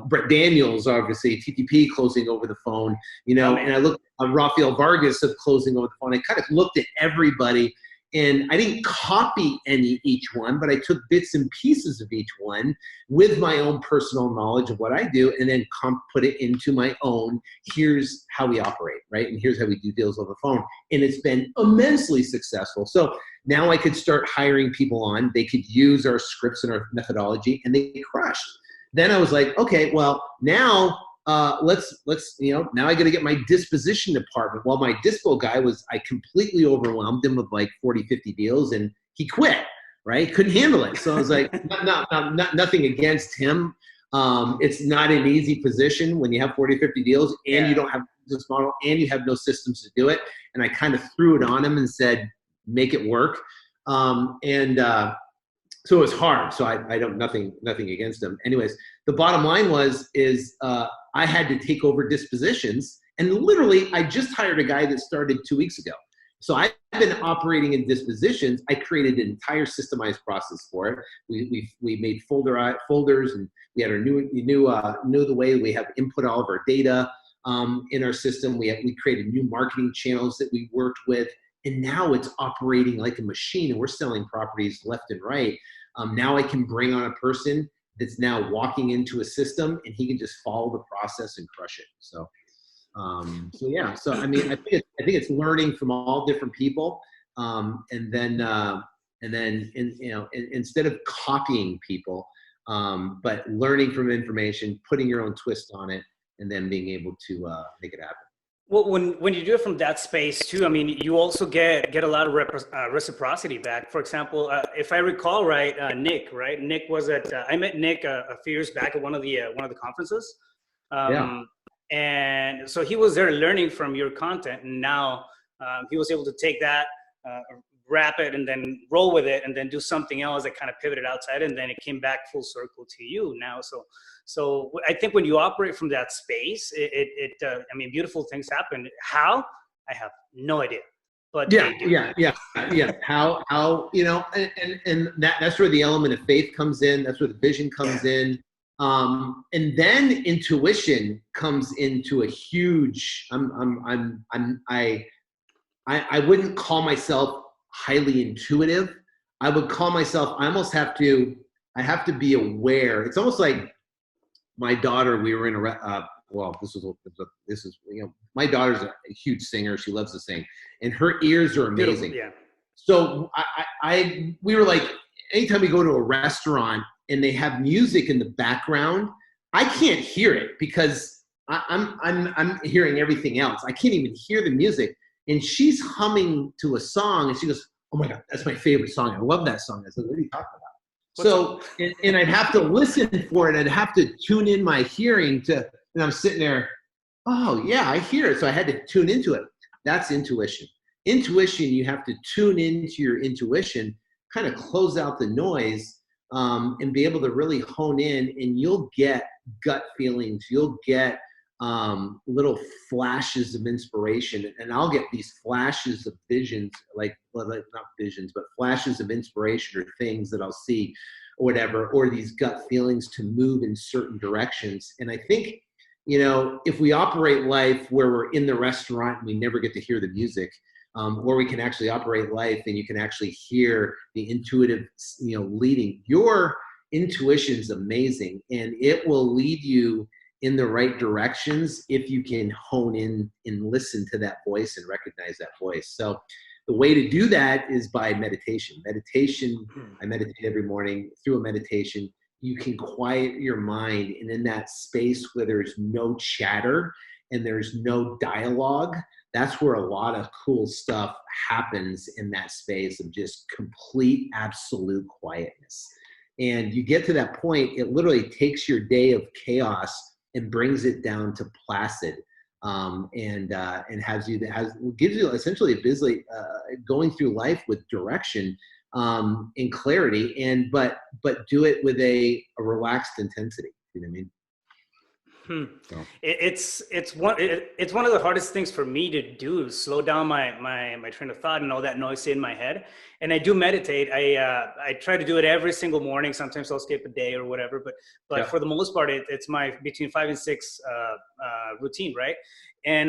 Brett Daniels, obviously, TTP closing over the phone, and I looked at Rafael Vargas of closing over the phone. I kind of looked at everybody, and I didn't copy each one, but I took bits and pieces of each one with my own personal knowledge of what I do, and then put it into my own, here's how we operate, right? And here's how we do deals over the phone. And it's been immensely successful. So now I could start hiring people on. They could use our scripts and our methodology, and they crushed. Then I was like, okay, well, now let's now I got to get my disposition department. Well, my dispo guy I completely overwhelmed him with like 40, 50 deals, and he quit, right? Couldn't handle it. So I was like, nothing against him. It's not an easy position when you have 40, 50 deals and you don't have this model and you have no systems to do it. And I kind of threw it on him and said, make it work. So it was hard. So I don't, nothing against him. Anyways, the bottom line is I had to take over dispositions, and literally I just hired a guy that started 2 weeks ago. So I've been operating in dispositions. I created an entire systemized process for it. We made folders, and we had our knew the way we have input all of our data in our system. We created new marketing channels that we worked with. And now it's operating like a machine, and we're selling properties left and right. Now I can bring on a person that's now walking into a system, and he can just follow the process and crush it. So yeah. So I mean, I think it's learning from all different people, and then instead of copying people, but learning from information, putting your own twist on it, and then being able to make it happen. Well, when you do it from that space too, I mean, you also get a lot of reciprocity back. For example, if I recall right, Nick, right? Nick was at I met Nick a few years back at one of the conferences, and so he was there learning from your content, and now he was able to take that, wrap it, and then roll with it, and then do something else that kind of pivoted outside, and then it came back full circle to you now. So I think when you operate from that space, I mean, beautiful things happen. How? I have no idea. But yeah. How and that's where the element of faith comes in. That's where the vision comes in. And then intuition comes into a huge. I wouldn't call myself highly intuitive. I would call myself. I have to be aware. It's almost like my daughter. We were in this is my daughter's a huge singer. She loves to sing, and her ears are amazing. Yeah. So we were like, anytime we go to a restaurant and they have music in the background, I can't hear it because I'm hearing everything else. I can't even hear the music. And she's humming to a song, and she goes, "Oh my God, that's my favorite song. I love that song." I said, "What are you talking about?" So, and I'd have to listen for it. I'd have to tune in my hearing and I'm sitting there, oh yeah, I hear it. So I had to tune into it. That's intuition. Intuition, you have to tune into your intuition, kind of close out the noise, and be able to really hone in, and you'll get gut feelings. You'll get little flashes of inspiration, and I'll get these flashes of visions, like not visions, but flashes of inspiration or things that I'll see or whatever, or these gut feelings to move in certain directions. And I think, you know, if we operate life where we're in the restaurant and we never get to hear the music, or we can actually operate life and you can actually hear the intuitive, you know, leading. Your intuition's amazing, and it will lead you in the right directions if you can hone in and listen to that voice and recognize that voice. So the way to do that is by meditation. I meditate every morning. Through a meditation, you can quiet your mind, and in that space where there's no chatter and there's no dialogue, that's where a lot of cool stuff happens, in that space of just complete, absolute quietness. And you get to that point, it literally takes your day of chaos and brings it down to placid, and gives you essentially a busy going through life with direction and clarity, but do it with a relaxed intensity. You know what I mean? So. It's one of the hardest things for me to do, is slow down my train of thought and all that noise in my head. And I do meditate. I try to do it every single morning. Sometimes I'll skip a day or whatever, but for the most part, it's my between 5 and 6 routine, right? And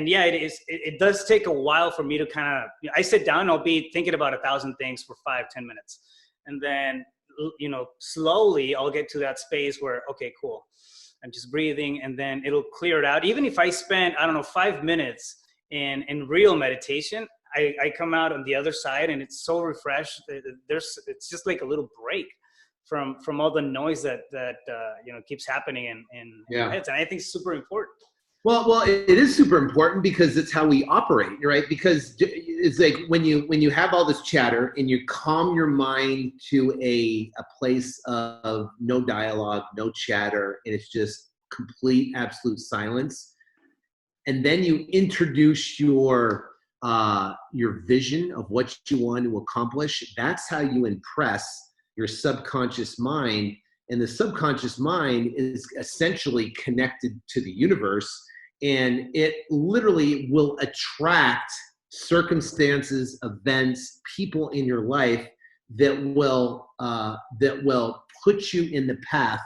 yeah, it does take a while for me to kind of, I sit down, I'll be thinking about 1,000 things for 5-10 minutes, and then, you know, slowly I'll get to that space where, okay, cool, I'm just breathing, and then it'll clear it out. Even if I spend, I don't know, 5 minutes in real meditation, I come out on the other side and it's so refreshed. It's just like a little break from all the noise that you know, keeps happening in our heads. And I think it's super important. Well, it is super important because it's how we operate, right? Because it's like when you have all this chatter and you calm your mind to a place of no dialogue, no chatter, and it's just complete, absolute silence. And then you introduce your vision of what you want to accomplish. That's how you impress your subconscious mind. And the subconscious mind is essentially connected to the universe, and it literally will attract circumstances, events, people in your life that will put you in the path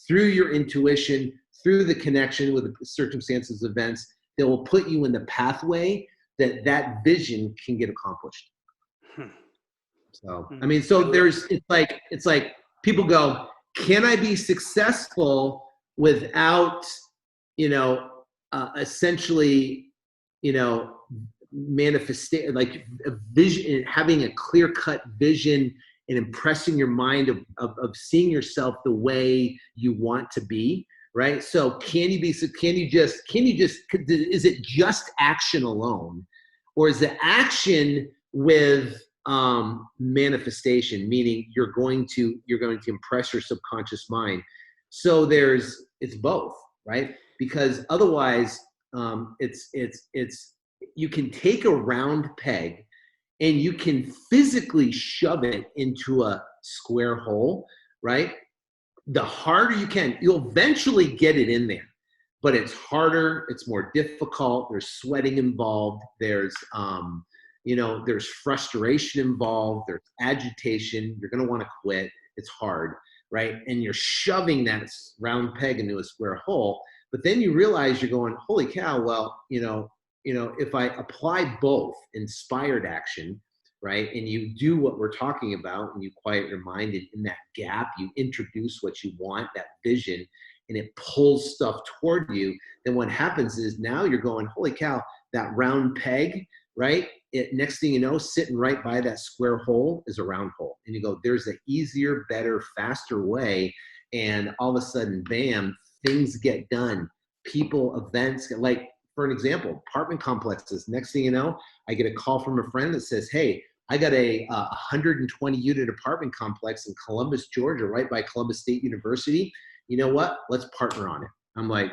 through your intuition, through the connection with the circumstances, events, that will put you in the pathway that vision can get accomplished. So, I mean, so it's like people go, can I be successful without, you know, essentially, you know, manifesting, like a vision, having a clear-cut vision and impressing your mind of seeing yourself the way you want to be, right? So is it just action alone, or is the action with manifestation, meaning you're going to impress your subconscious mind? So it's both, right? Because otherwise, you can take a round peg and you can physically shove it into a square hole, right? The harder you can, you'll eventually get it in there, but it's harder, it's more difficult, there's sweating involved, there's frustration involved, there's agitation, you're gonna wanna quit, it's hard, right? And you're shoving that round peg into a square hole, but then you realize you're going, holy cow, well, you know, if I apply both inspired action, right, and you do what we're talking about, and you quiet your mind, and in that gap, you introduce what you want, that vision, and it pulls stuff toward you, then what happens is now you're going, holy cow, that round peg, right, next thing you know, sitting right by that square hole is a round hole. And you go, there's an easier, better, faster way, and all of a sudden, bam, things get done. People, events, like, for an example, apartment complexes. Next thing you know, I get a call from a friend that says, hey, I got a 120 unit apartment complex in Columbus, Georgia, right by Columbus State University. You know what? Let's partner on it. I'm like,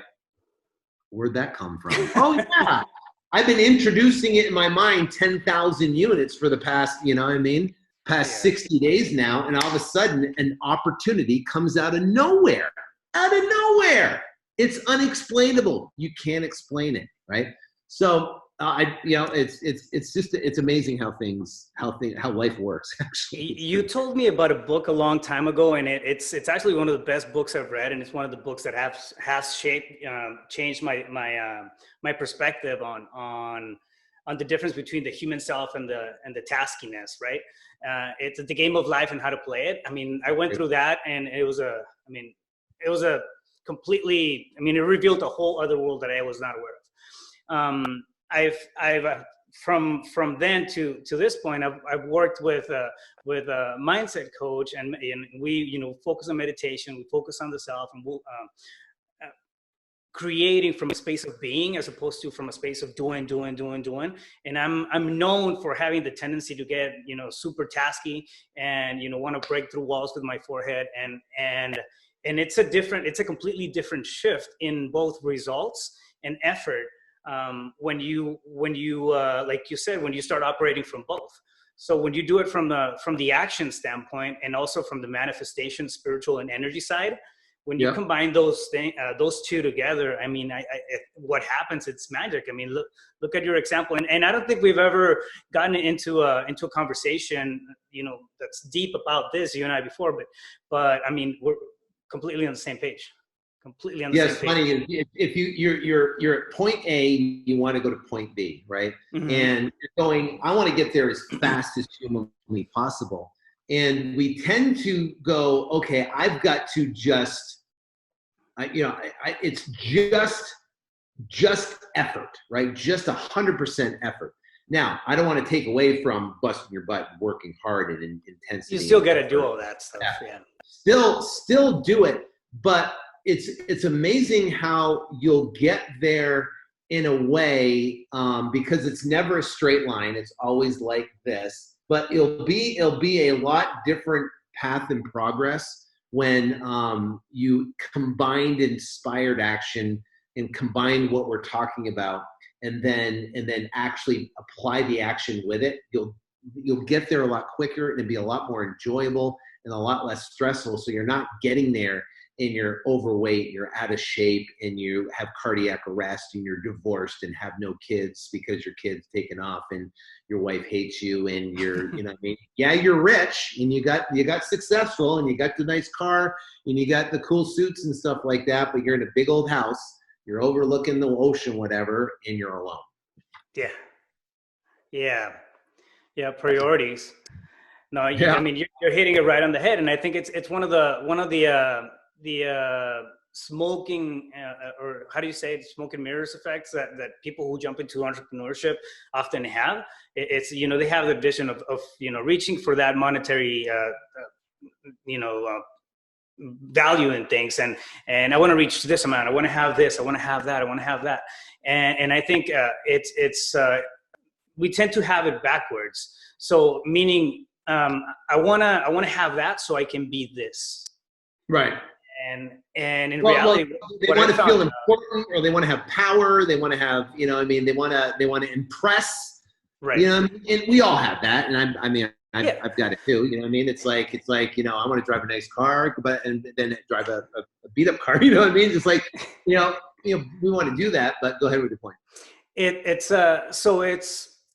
where'd that come from? Oh, yeah. I've been introducing it in my mind, 10,000 units for the past, past 60 days now. And all of a sudden, an opportunity comes out of nowhere. Out of nowhere. It's unexplainable. You can't explain it, right? So it's amazing how life works, actually. You told me about a book a long time ago, and it's actually one of the best books I've read, and it's one of the books that has changed my perspective on the difference between the human self and the taskiness, right? It's the game of life and how to play it. I mean, I went through that, and it was a completely, it revealed a whole other world that I was not aware of. I've from then to this point, I've worked with a mindset coach, and we focus on meditation, we focus on the self, and we'll creating from a space of being as opposed to from a space of doing. And I'm known for having the tendency to get super tasky and want to break through walls with my forehead, and it's a completely different shift in both results and effort when you like you said, when you start operating from both. So when you do it from the action standpoint, and also from the manifestation, spiritual and energy side, when you combine those two together, what happens? It's magic. Look at your example, and I don't think we've ever gotten into a conversation that's deep about this, you and I, before, but we're completely on the same page. Completely on the same page. Funny. If you're at point A, you want to go to point B, right? Mm-hmm. And you're going, I want to get there as fast as humanly possible. And we tend to go, okay, I've got to it's just effort, right? Just 100% effort. Now, I don't want to take away from busting your butt and working hard and intensity. You still got to do all that stuff. Yeah. Still do it, but it's amazing how you'll get there in a way, because it's never a straight line. It's always like this, but it'll be a lot different path and progress when you combined inspired action and combine what we're talking about, and then actually apply the action with it. You'll get there a lot quicker, and it'll be a lot more enjoyable and a lot less stressful. So you're not getting there and you're overweight, you're out of shape, and you have cardiac arrest, and you're divorced and have no kids because your kid's taken off and your wife hates you, and you're, yeah, you're rich and you got successful and you got the nice car and you got the cool suits and stuff like that, but you're in a big old house, you're overlooking the ocean, whatever, and you're alone. Yeah. Priorities. No, you're hitting it right on the head, and I think it's one of the smoking or how do you say it, smoke and mirrors effects that people who jump into entrepreneurship often have. It's they have the vision of reaching for that monetary value in things, and I want to reach this amount, I want to have this, I want to have that, I want to have that, and I think it's we tend to have it backwards. So meaning I want to have that so I can be this, right? And in reality, they want to feel important, or they want to have power. They want to have, they want to impress, right? And we all have that. And I've got it too. It's like, I want to drive a nice car, and then drive a beat up car. It's like, we want to do that. But go ahead with your point.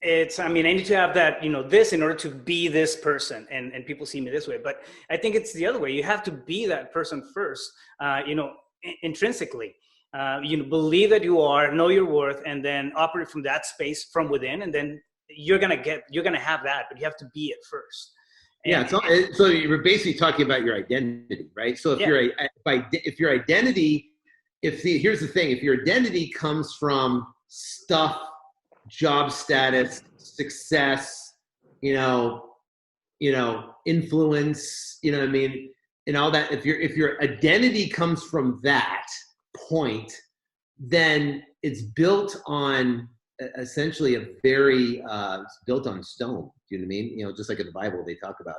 I need to have that, this in order to be this person, and people see me this way. But I think it's the other way. You have to be that person first, intrinsically, believe that you are, know your worth, and then operate from that space from within. And then you're going to have that, but you have to be it first. So you're basically talking about your identity, right? So here's the thing, if your identity comes from stuff, job status, success, influence, and all that. If your identity comes from that point, then it's built on essentially it's built on stone. Do you know what I mean? Just like in the Bible, they talk about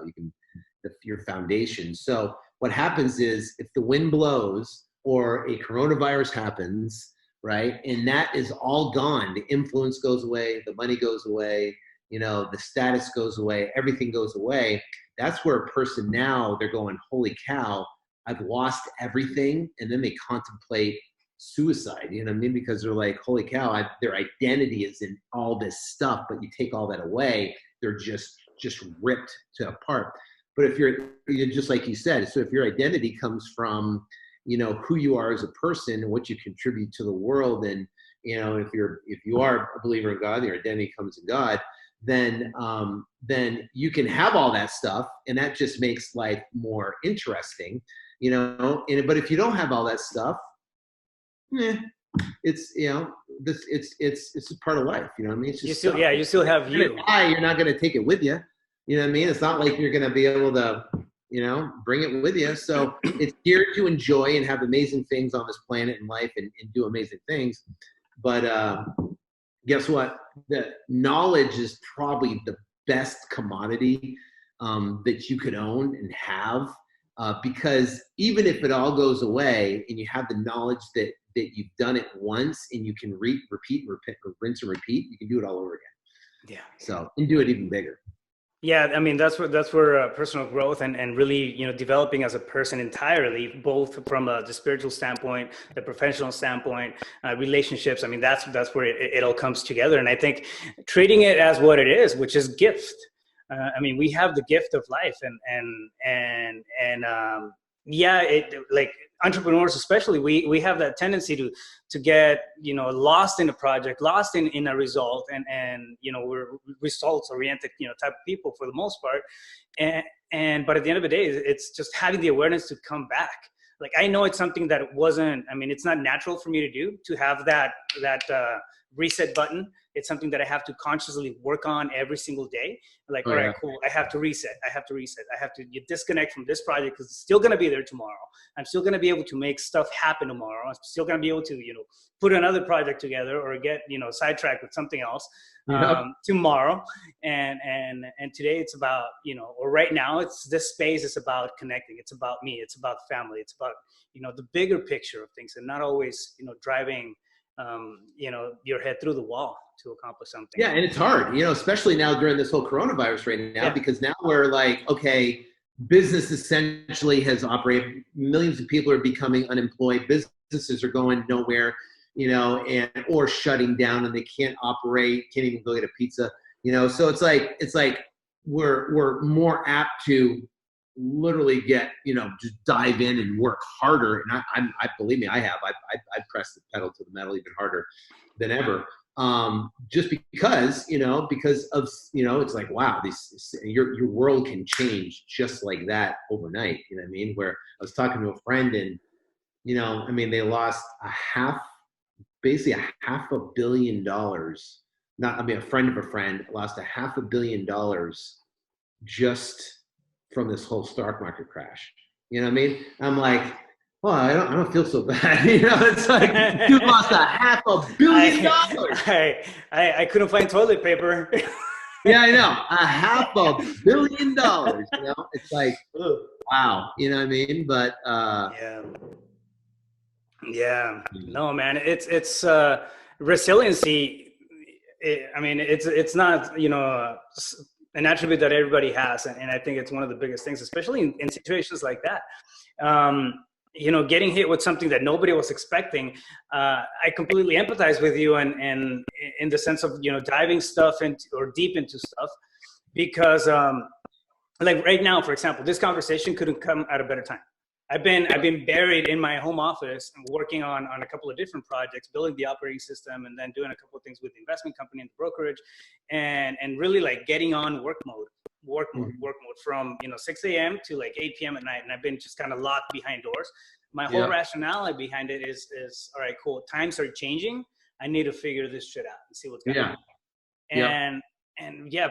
your foundation. So what happens is, if the wind blows or a coronavirus happens, right, and that is all gone, the influence goes away, the money goes away, the status goes away, everything goes away. That's where a person now, they're going, holy cow, I've lost everything. And then they contemplate suicide, you know what I mean? Because they're like, holy cow, their identity is in all this stuff, but you take all that away, they're just ripped apart. But if you're just like you said, so if your identity comes from, you know, who you are as a person and what you contribute to the world, and, you know, if you are a believer in God, your identity comes in God, then you can have all that stuff, and that just makes life more interesting, you know. But if you don't have all that stuff, it's, you know, it's a part of life, you know what I mean? It's just you still have you. You're not going to take it with you. You know what I mean? It's not like you're going to be able to, you know, bring it with you. So it's here to enjoy and have amazing things on this planet and life, and do amazing things. But guess what? The knowledge is probably the best commodity that you could own and have, because even if it all goes away and you have the knowledge that you've done it once, and you can repeat, rinse and repeat, you can do it all over again. Yeah. So, and do it even bigger. Yeah, I mean, that's where personal growth and really, you know, developing as a person entirely, both from the spiritual standpoint, the professional standpoint, relationships. I mean, that's where it all comes together. And I think treating it as what it is, which is gift. I mean, we have the gift of life, and like entrepreneurs especially, we have that tendency to get, you know, lost in a project, lost in a result, and you know, we're results oriented, you know, type of people for the most part, but at the end of the day, it's just having the awareness to come back. Like, I know it's something that it's not natural for me to do, to have that reset button. It's something that I have to consciously work on every single day. Like, all right, cool. I have to reset. I have to disconnect from this project, because it's still going to be there tomorrow. I'm still going to be able to make stuff happen tomorrow. I'm still going to be able to, you know, put another project together, or get, you know, sidetracked with something else tomorrow. And today it's about, you know, or right now, this space is about connecting. It's about me. It's about family. It's about, you know, the bigger picture of things, and not always, you know, driving you know, your head through the wall to accomplish something. Yeah, and it's hard, you know, especially now during this whole coronavirus right now, because now we're like, okay, business essentially has operated. Millions of people are becoming unemployed. Businesses are going nowhere, you know, or shutting down, and they can't operate, can't even go get a pizza, you know. So it's like we're more apt to literally get, you know, just dive in and work harder. And I believe me, I pressed the pedal to the metal even harder than ever. Just because, you know, it's like, wow, your world can change just like that overnight. You know what I mean? Where I was talking to a friend, and, you know, I mean, they lost basically $500 million. A friend of a friend lost $500 million just from this whole stock market crash. You know what I mean? I'm like, well, I don't feel so bad. You know, it's like, you lost $500 million. I couldn't find toilet paper. Yeah, I know. $500 million. You know, it's like, wow. You know what I mean? But yeah. No, man. It's resiliency. It's not, you know, an attribute that everybody has, and I think it's one of the biggest things, especially in situations like that. You know, getting hit with something that nobody was expecting. I completely empathize with you, and in the sense of, you know, diving stuff into, or deep into stuff, because like right now, for example, this conversation couldn't come at a better time. I've been buried in my home office and working on a couple of different projects, building the operating system, and then doing a couple of things with the investment company and the brokerage, and really like getting on work mode from, you know, 6 a.m. to like 8 p.m. at night. And I've been just kind of locked behind doors. My whole rationale behind it is, all right, cool. Times are changing. I need to figure this shit out and see what's going on.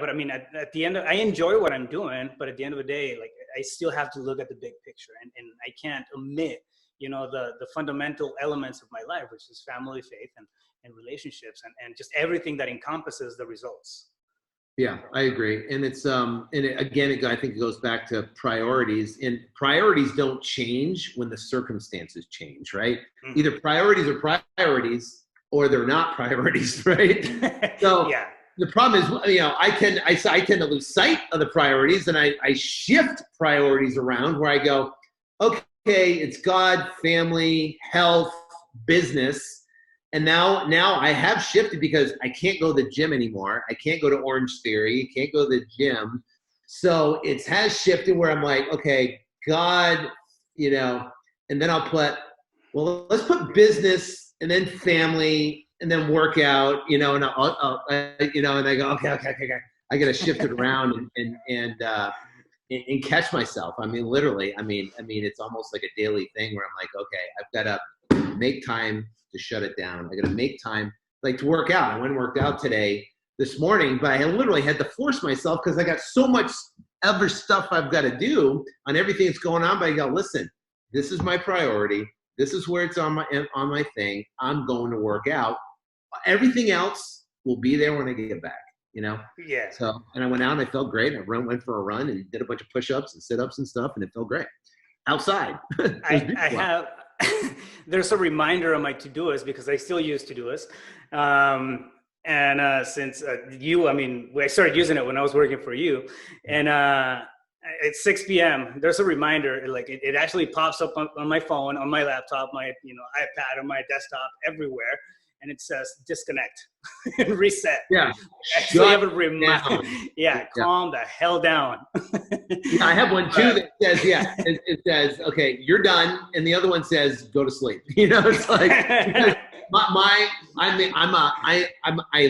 But I mean, at the end I enjoy what I'm doing, but at the end of the day, like, I still have to look at the big picture, and I can't omit, you know, the fundamental elements of my life, which is family, faith, and relationships, and just everything that encompasses the results. Yeah, I agree. And it's, I think it goes back to priorities, and priorities don't change when the circumstances change, right? Mm-hmm. Either priorities are priorities, or they're not priorities, right? So yeah. The problem is, you know, I tend to lose sight of the priorities, and I shift priorities around where I go, okay, it's God, family, health, business. And now I have shifted because I can't go to the gym anymore. I can't go to Orange Theory. Can't go to the gym. So it has shifted where I'm like, okay, God, you know, and then I'll put, well, let's put business and then family and then workout, you know, and you know, and I go, okay. I got to shift it around and catch myself. I mean, literally, I mean, it's almost like a daily thing where I'm like, okay, I've got to make time to shut it down. I got to make time, like, to work out. I went and worked out this morning, but I literally had to force myself because I got so much other stuff I've got to do on everything that's going on. But I go, listen, this is my priority. This is where it's on my thing. I'm going to work out. Everything else will be there when I get back. You know? Yeah. So, and I went out and I felt great. I went for a run and did a bunch of push-ups and sit-ups and stuff, and it felt great. Outside. I have, there's a reminder on my to-do list because I still use to-do list. Since I started using it when I was working for you, and at 6 p.m. there's a reminder, like it actually pops up on my phone, on my laptop, my iPad, on my desktop, everywhere. And it says disconnect and reset. Yeah. Actually have a reminder. Yeah, calm the hell down. Yeah, I have one too that says, it says, okay, you're done. And the other one says, go to sleep. You know, it's like, I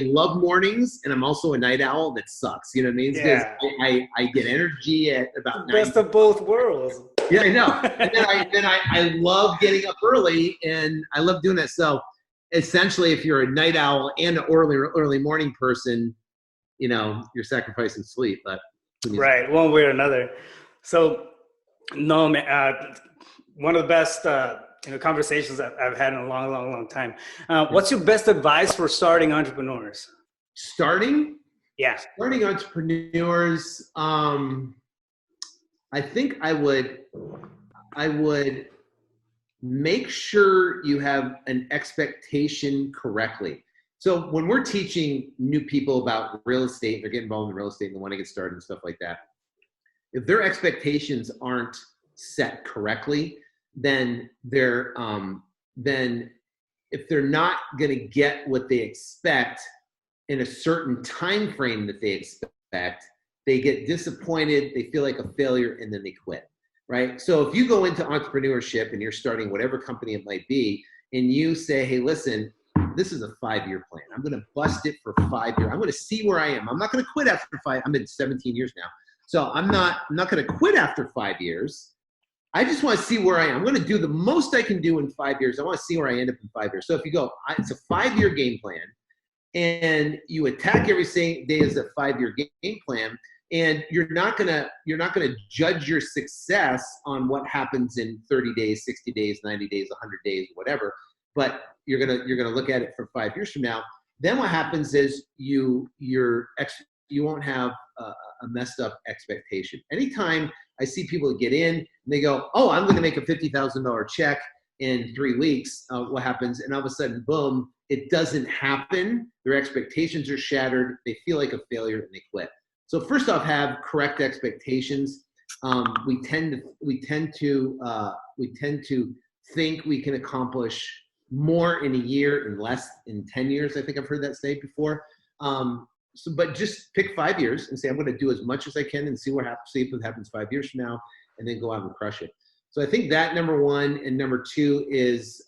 love mornings, and I'm also a night owl that sucks. You know what I mean? Because I get energy at about 9. Best of both worlds. Yeah, I know. And then I love getting up early, and I love doing that. So essentially, if you're a night owl and an early morning person, you know, you're sacrificing sleep. But right, one way or another. So, no, man, one of the best conversations I've had in a long time. What's your best advice for starting entrepreneurs? Starting entrepreneurs. I think I would make sure you have an expectation correctly. So when we're teaching new people about real estate, they're getting involved in real estate and they want to get started and stuff like that. If their expectations aren't set correctly, then if they're not going to get what they expect in a certain time frame that they expect, they get disappointed, they feel like a failure, and then they quit. Right? So if you go into entrepreneurship and you're starting whatever company it might be, and you say, hey, listen, this is a 5-year plan. I'm going to bust it for 5 years. I'm going to see where I am. I'm not going to quit after 5. I'm in 17 years now. So I'm not going to quit after 5 years. I just want to see where I am. I'm going to do the most I can do in 5 years. I want to see where I end up in 5 years. So if you go, it's a 5-year game plan, and you attack every day as a 5-year game plan, and you're not gonna judge your success on what happens in 30 days, 60 days, 90 days, 100 days, whatever. But you're gonna look at it for 5 years from now. Then what happens is you won't have a messed up expectation. Anytime I see people get in and they go, oh, I'm gonna make a $50,000 check in 3 weeks, what happens? And all of a sudden, boom, it doesn't happen. Their expectations are shattered. They feel like a failure and they quit. So first off, have correct expectations. We tend to think we can accomplish more in a year and less in 10 years. I think I've heard that say before. But just pick 5 years and say, I'm going to do as much as I can and see what happens 5 years from now, and then go out and crush it. So I think that number one, and number two is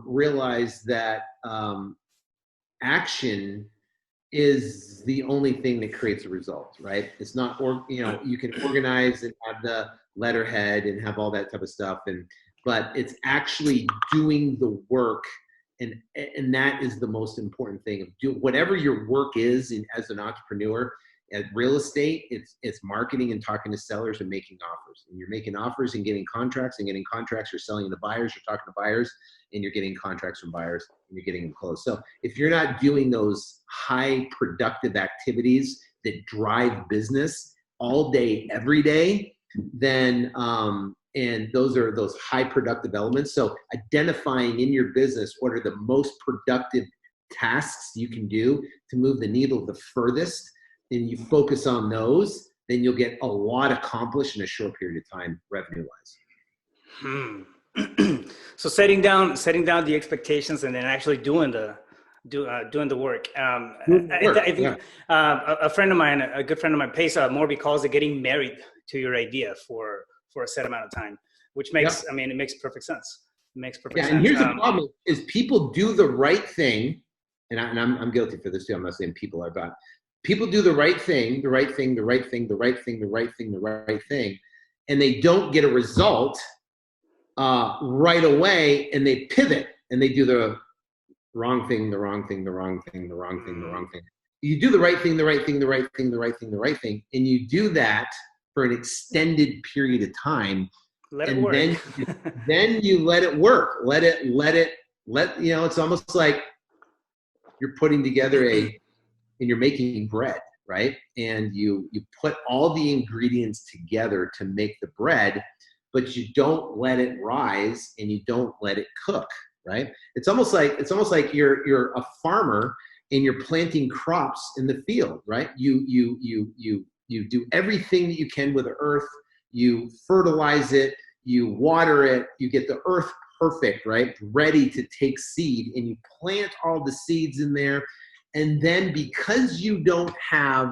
realize that action is the only thing that creates a result, right? It's not, you can organize and have the letterhead and have all that type of stuff, but it's actually doing the work, and that is the most important thing. Whatever your work is as an entrepreneur. At real estate, it's marketing and talking to sellers and making offers. And you're making offers and getting contracts, you're selling to buyers, you're talking to buyers, and you're getting contracts from buyers, and you're getting them closed. So if you're not doing those high productive activities that drive business all day, every day, then and those are those high productive elements. So identifying in your business what are the most productive tasks you can do to move the needle the furthest, and you focus on those, then you'll get a lot accomplished in a short period of time, revenue-wise. So setting down the expectations and then actually doing the work. I Yeah. think a friend of mine, a good friend of mine, Pesa Morby calls it getting married to your idea for a set amount of time, which makes, Yep. I mean, it makes perfect sense. It makes perfect Yeah, and sense. here's the problem: is people do the right thing, and I'm guilty for this too. I'm not saying people are, but people do the right thing, the right thing, the right thing, the right thing, the right thing, the right thing, and they don't get a result right away, and they pivot and they do the wrong thing, the wrong thing, the wrong thing, the wrong thing, the wrong thing. You do the right thing, the right thing, the right thing, the right thing, the right thing, and you do that for an extended period of time, Let it and work. then you let it work. Let you know. It's almost like you're putting together and you're making bread, right? And you put all the ingredients together to make the bread, but you don't let it rise and you don't let it cook, right? It's almost like you're a farmer and you're planting crops in the field, right? You do everything that you can with the earth. You fertilize it, you water it, you get the earth perfect, right? Ready to take seed, and you plant all the seeds in there. And then because you don't have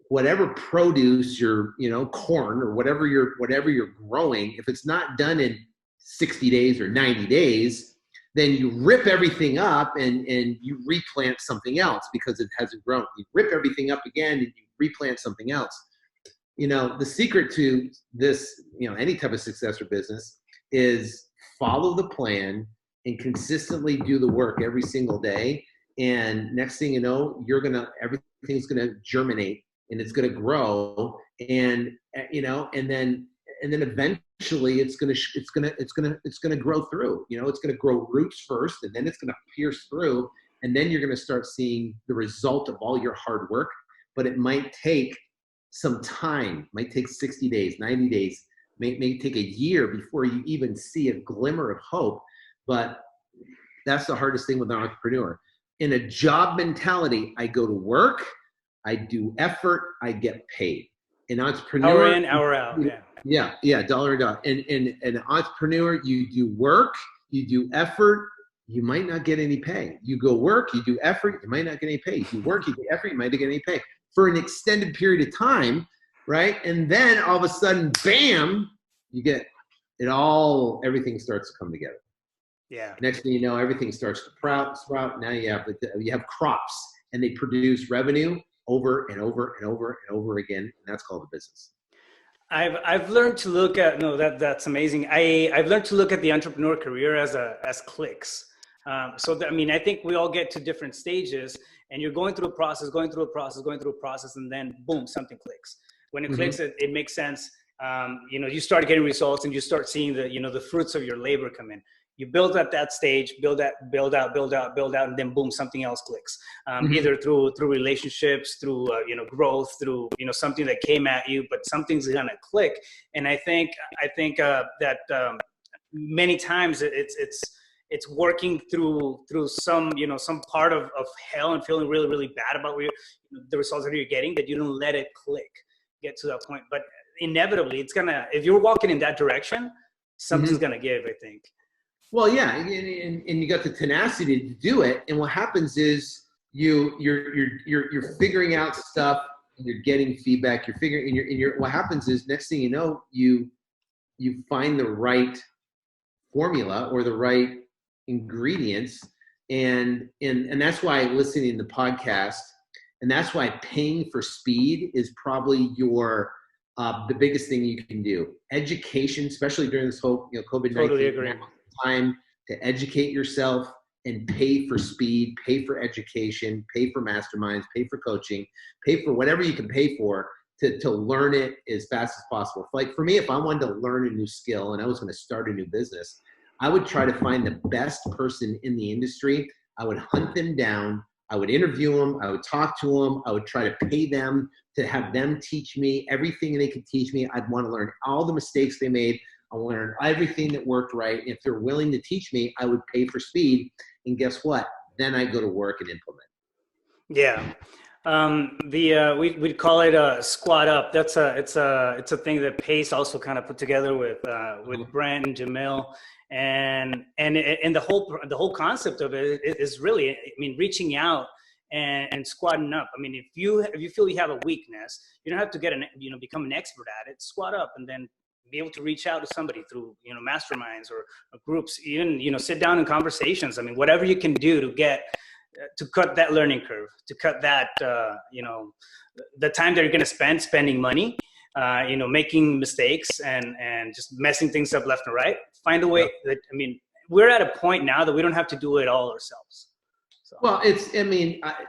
whatever produce corn or whatever you're growing, if it's not done in 60 days or 90 days, then you rip everything up and you replant something else because it hasn't grown. You rip everything up again and you replant something else. The secret to this, any type of success or business is follow the plan and consistently do the work every single day. And next thing you know, everything's gonna germinate and it's gonna grow, and then eventually it's gonna grow through. It's gonna grow roots first, and then it's gonna pierce through, and then you're gonna start seeing the result of all your hard work. But it might take some time, might take 60 days, 90 days, may take a year before you even see a glimmer of hope. But that's the hardest thing with an entrepreneur. In a job mentality, I go to work, I do effort, I get paid. An entrepreneur, hour in, hour out. Yeah, dollar a dollar. And an entrepreneur, you do work, you do effort, you might not get any pay. You go work, you do effort, you might not get any pay. You work, you do effort, you might not get any pay for an extended period of time, right? And then all of a sudden, bam, you get it all, everything starts to come together. Yeah. Next thing you know, everything starts to sprout. Now you have crops, and they produce revenue over and over and over and over again, and that's called a business. I've learned to look at that's amazing. I've learned to look at the entrepreneur career as clicks. I think we all get to different stages, and you're going through a process, and then boom, something clicks. When it clicks, it makes sense. You start getting results, and you start seeing the fruits of your labor come in. You build at that stage, build out, and then boom, something else clicks. Either through relationships, through growth, through something that came at you, but something's gonna click. And I think that many times it's working through some part of hell and feeling really, really bad about the results that you're getting, that you don't let it click, get to that point. But inevitably, if you're walking in that direction, something's gonna give, I think. Well, yeah, and you got the tenacity to do it. And what happens is you're figuring out stuff, and you're getting feedback. You're figuring, and what happens is next thing you know, you find the right formula or the right ingredients, and that's why listening to the podcast, and that's why paying for speed is probably the biggest thing you can do. Education, especially during this whole COVID-19 totally agree. time, to educate yourself and pay for speed, pay for education, pay for masterminds, pay for coaching, pay for whatever you can pay for to learn it as fast as possible. Like for me, if I wanted to learn a new skill and I was going to start a new business, I would try to find the best person in the industry. I would hunt them down. I would interview them. I would talk to them. I would try to pay them to have them teach me everything they could teach me. I'd want to learn all the mistakes they made. I learned everything that worked right. If they're willing to teach me, I would pay for speed. And guess what? Then I go to work and implement. Yeah. We'd call it a squat up. It's a thing that Pace also kind of put together with Brent and Jamil, and the whole concept of it is really, I mean, reaching out and squatting up. I mean, if you feel you have a weakness, you don't have to become an expert at it. Squat up and then be able to reach out to somebody through masterminds or groups, even sit down in conversations. I mean, whatever you can do to cut that learning curve, to cut that the time that you're going to spending money, making mistakes and just messing things up left and right. Find a way that, I mean, we're at a point now that we don't have to do it all ourselves. So. Well,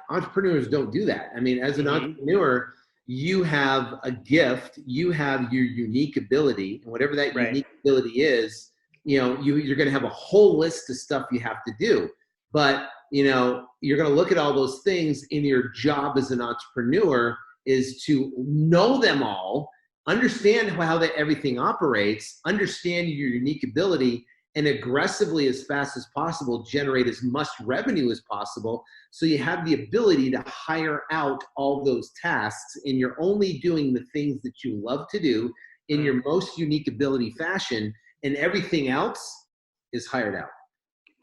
entrepreneurs don't do that. I mean, as an entrepreneur, you have a gift, you have your unique ability, and whatever that unique ability is, you're going to have a whole list of stuff you have to do. But, you're going to look at all those things, in your job as an entrepreneur is to know them all, understand how everything operates, understand your unique ability, and aggressively, as fast as possible, generate as much revenue as possible. So you have the ability to hire out all those tasks, and you're only doing the things that you love to do in your most unique ability fashion, and everything else is hired out.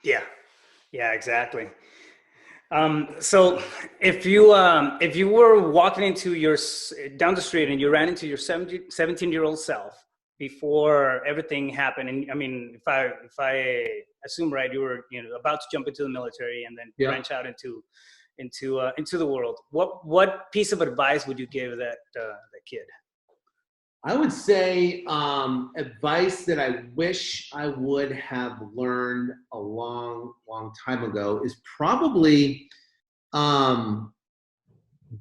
Yeah, exactly. So if you were walking down the street and you ran into your 17-year-old self before everything happened, and I mean, if I assume right, you were about to jump into the military and then branch out into the world, what piece of advice would you give that kid? I would say advice that I wish I would have learned a long, long time ago is probably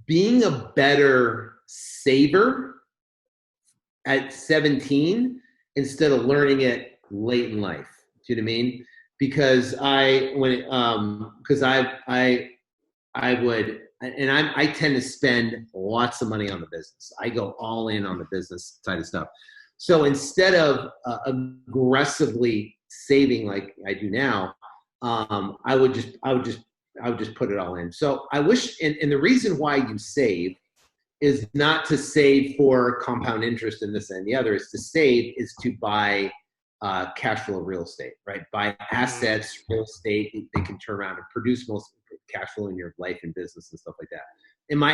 being a better saver at 17 instead of learning it late in life. Do you know what I mean? Because I tend to spend lots of money on the business. I go all in on the business side of stuff. So instead of aggressively saving like I do now, I would just put it all in. So I wish, and the reason why you save is not to save for compound interest in this and the other. Is to save is to buy cash flow real estate, right? Buy assets, real estate. They can turn around and produce most cash flow in your life and business and stuff like that.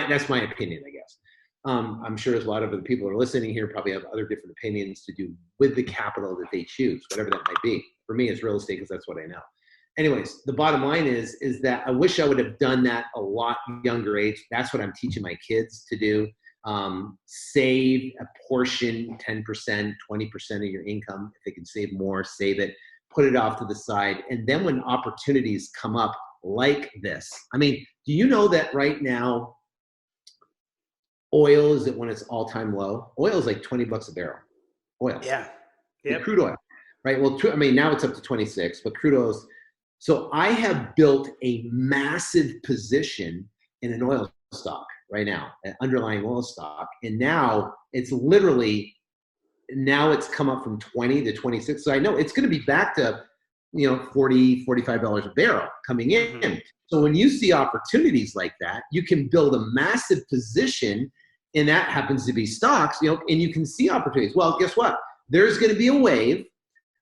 That's my opinion, I guess. I'm sure there's a lot of other people who are listening here probably have other different opinions to do with the capital that they choose, whatever that might be. For me, it's real estate because that's what I know. Anyways, the bottom line is that I wish I would have done that a lot younger age. That's what I'm teaching my kids to do. Save a portion, 10%, 20% of your income. If they can save more, save it, put it off to the side. And then when opportunities come up like this, I mean, do you know that right now, oil is at when it's all-time low? Oil is like $20 a barrel. Oil. Yeah. Yep. Crude oil, right? Well, I mean, now it's up to 26, but crude oil is. So I have built a massive position in an oil stock right now, an underlying oil stock. And now it's come up from 20 to 26. So I know it's going to be back to, $40, $45 a barrel coming in. Mm-hmm. So when you see opportunities like that, you can build a massive position, and that happens to be stocks, and you can see opportunities. Well, guess what? There's going to be a wave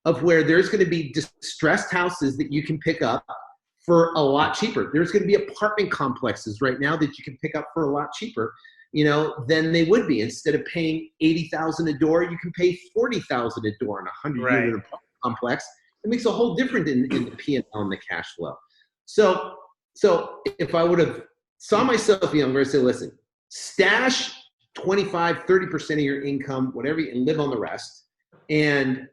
of where there's going to be distressed houses that you can pick up for a lot cheaper. There's going to be apartment complexes right now that you can pick up for a lot cheaper, than they would be. Instead of paying $80,000 a door, you can pay $40,000 a door in a 100-unit apartment complex. It makes a whole difference in the P&L and the cash flow. So if I would have saw myself younger, I'd say, listen, stash 25, 30% of your income, whatever, and live on the rest. And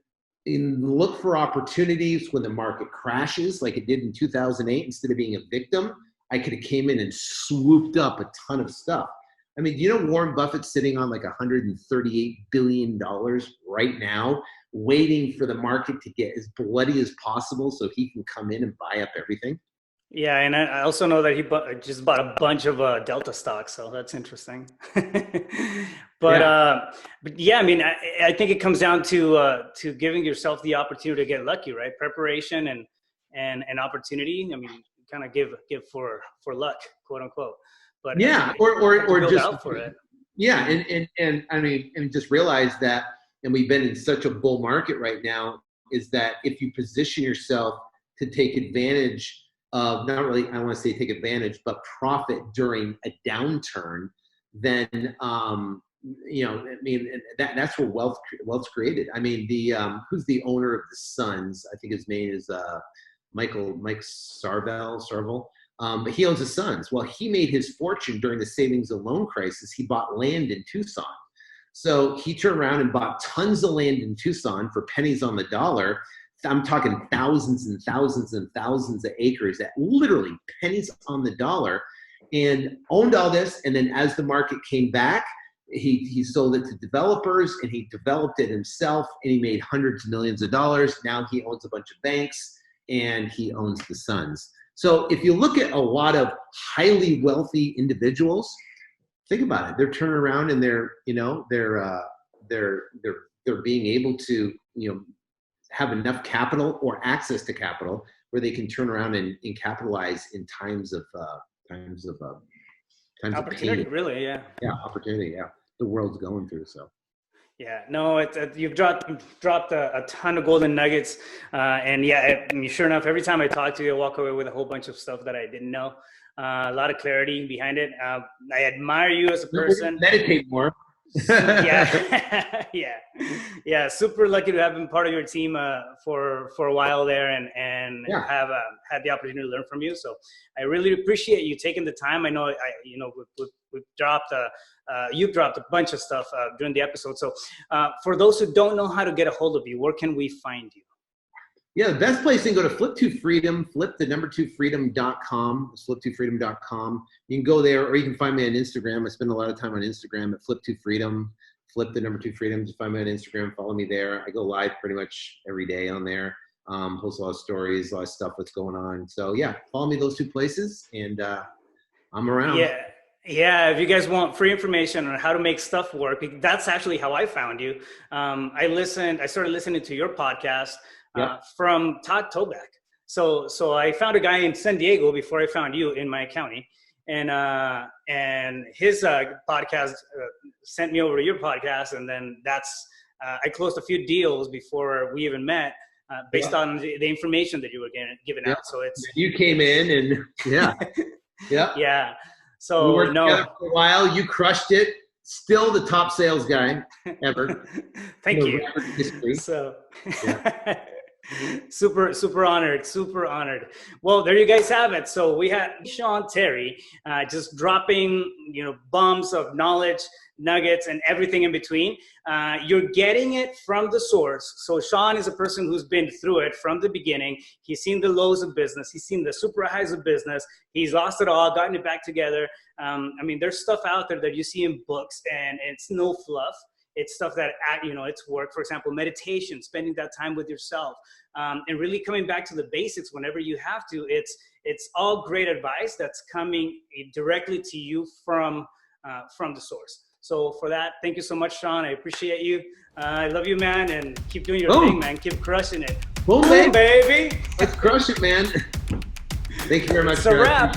look for opportunities when the market crashes like it did in 2008. Instead of being a victim, I could have came in and swooped up a ton of stuff. I mean, Warren Buffett's sitting on like $138 billion right now, waiting for the market to get as bloody as possible so he can come in and buy up everything. Yeah, and I also know that he just bought a bunch of Delta stocks, so that's interesting. But yeah, I mean, I think it comes down to giving yourself the opportunity to get lucky, right? Preparation and opportunity. I mean, kind of give for luck, quote unquote. But yeah, or build just out for it. Yeah, and I mean, and just realize that, and we've been in such a bull market right now, is that if you position yourself to take advantage of, not really, I want to say take advantage, but profit during a downturn, then you know, I mean, that's where wealth's created. I mean, the who's the owner of the Suns? I think his name is Mike Sarvel. But he owns the Suns. Well, he made his fortune during the savings and loan crisis. He bought land in Tucson. So he turned around and bought tons of land in Tucson for pennies on the dollar. I'm talking thousands and thousands and thousands of acres at literally pennies on the dollar, and owned all this. And then as the market came back, he sold it to developers, and he developed it himself, and he made hundreds of millions of dollars. Now he owns a bunch of banks, and he owns the Suns. So if you look at a lot of highly wealthy individuals, think about it. They're turning around and they're being able to, you know, have enough capital or access to capital where they can turn around and capitalize in times of opportunity, pain. really, yeah. Yeah, opportunity. Yeah, the world's going through. So. Yeah, no, you've dropped a ton of golden nuggets, and yeah, I mean, sure enough, every time I talk to you, I walk away with a whole bunch of stuff that I didn't know. A lot of clarity behind it. I admire you as a person. Meditate more. Yeah, yeah. Super lucky to have been part of your team for a while there, and have had the opportunity to learn from you. So I really appreciate you taking the time. I know we've dropped you've dropped a bunch of stuff during the episode. So for those who don't know how to get a hold of you, where can we find you? Yeah, the best place is to go to Flip2Freedom, flip2freedom.com, flip2freedom.com. You can go there, or you can find me on Instagram. I spend a lot of time on Instagram at Flip2Freedom, flip2freedom. Just find me on Instagram, follow me there. I go live pretty much every day on there. Post a lot of stories, a lot of stuff that's going on. So yeah, follow me those two places, and I'm around. Yeah, if you guys want free information on how to make stuff work, that's actually how I found you. I started listening to your podcast. From Todd Toback. So I found a guy in San Diego before I found you in my county, and his podcast sent me over to your podcast, and then I closed a few deals before we even met based on the information that you were giving out. So you came in and yeah. So we worked together for a while. You crushed it. Still the top sales guy ever. Thank you. So. Yeah. Super honored. Well, there you guys have it. So we had Sean Terry just dropping, bombs of knowledge, nuggets, and everything in between. You're getting it from the source. So Sean is a person who's been through it from the beginning. He's seen the lows of business. He's seen the super highs of business. He's lost it all, gotten it back together. There's stuff out there that you see in books, and it's no fluff. It's stuff that, it's work. For example, meditation, spending that time with yourself, and really coming back to the basics whenever you have to. It's all great advice that's coming directly to you from the source. So for that, thank you so much, Sean. I appreciate you. I love you, man, and keep doing your thing, man. Keep crushing it. Boom, baby. Let's crush it, man. Thank you very much. It's a wrap.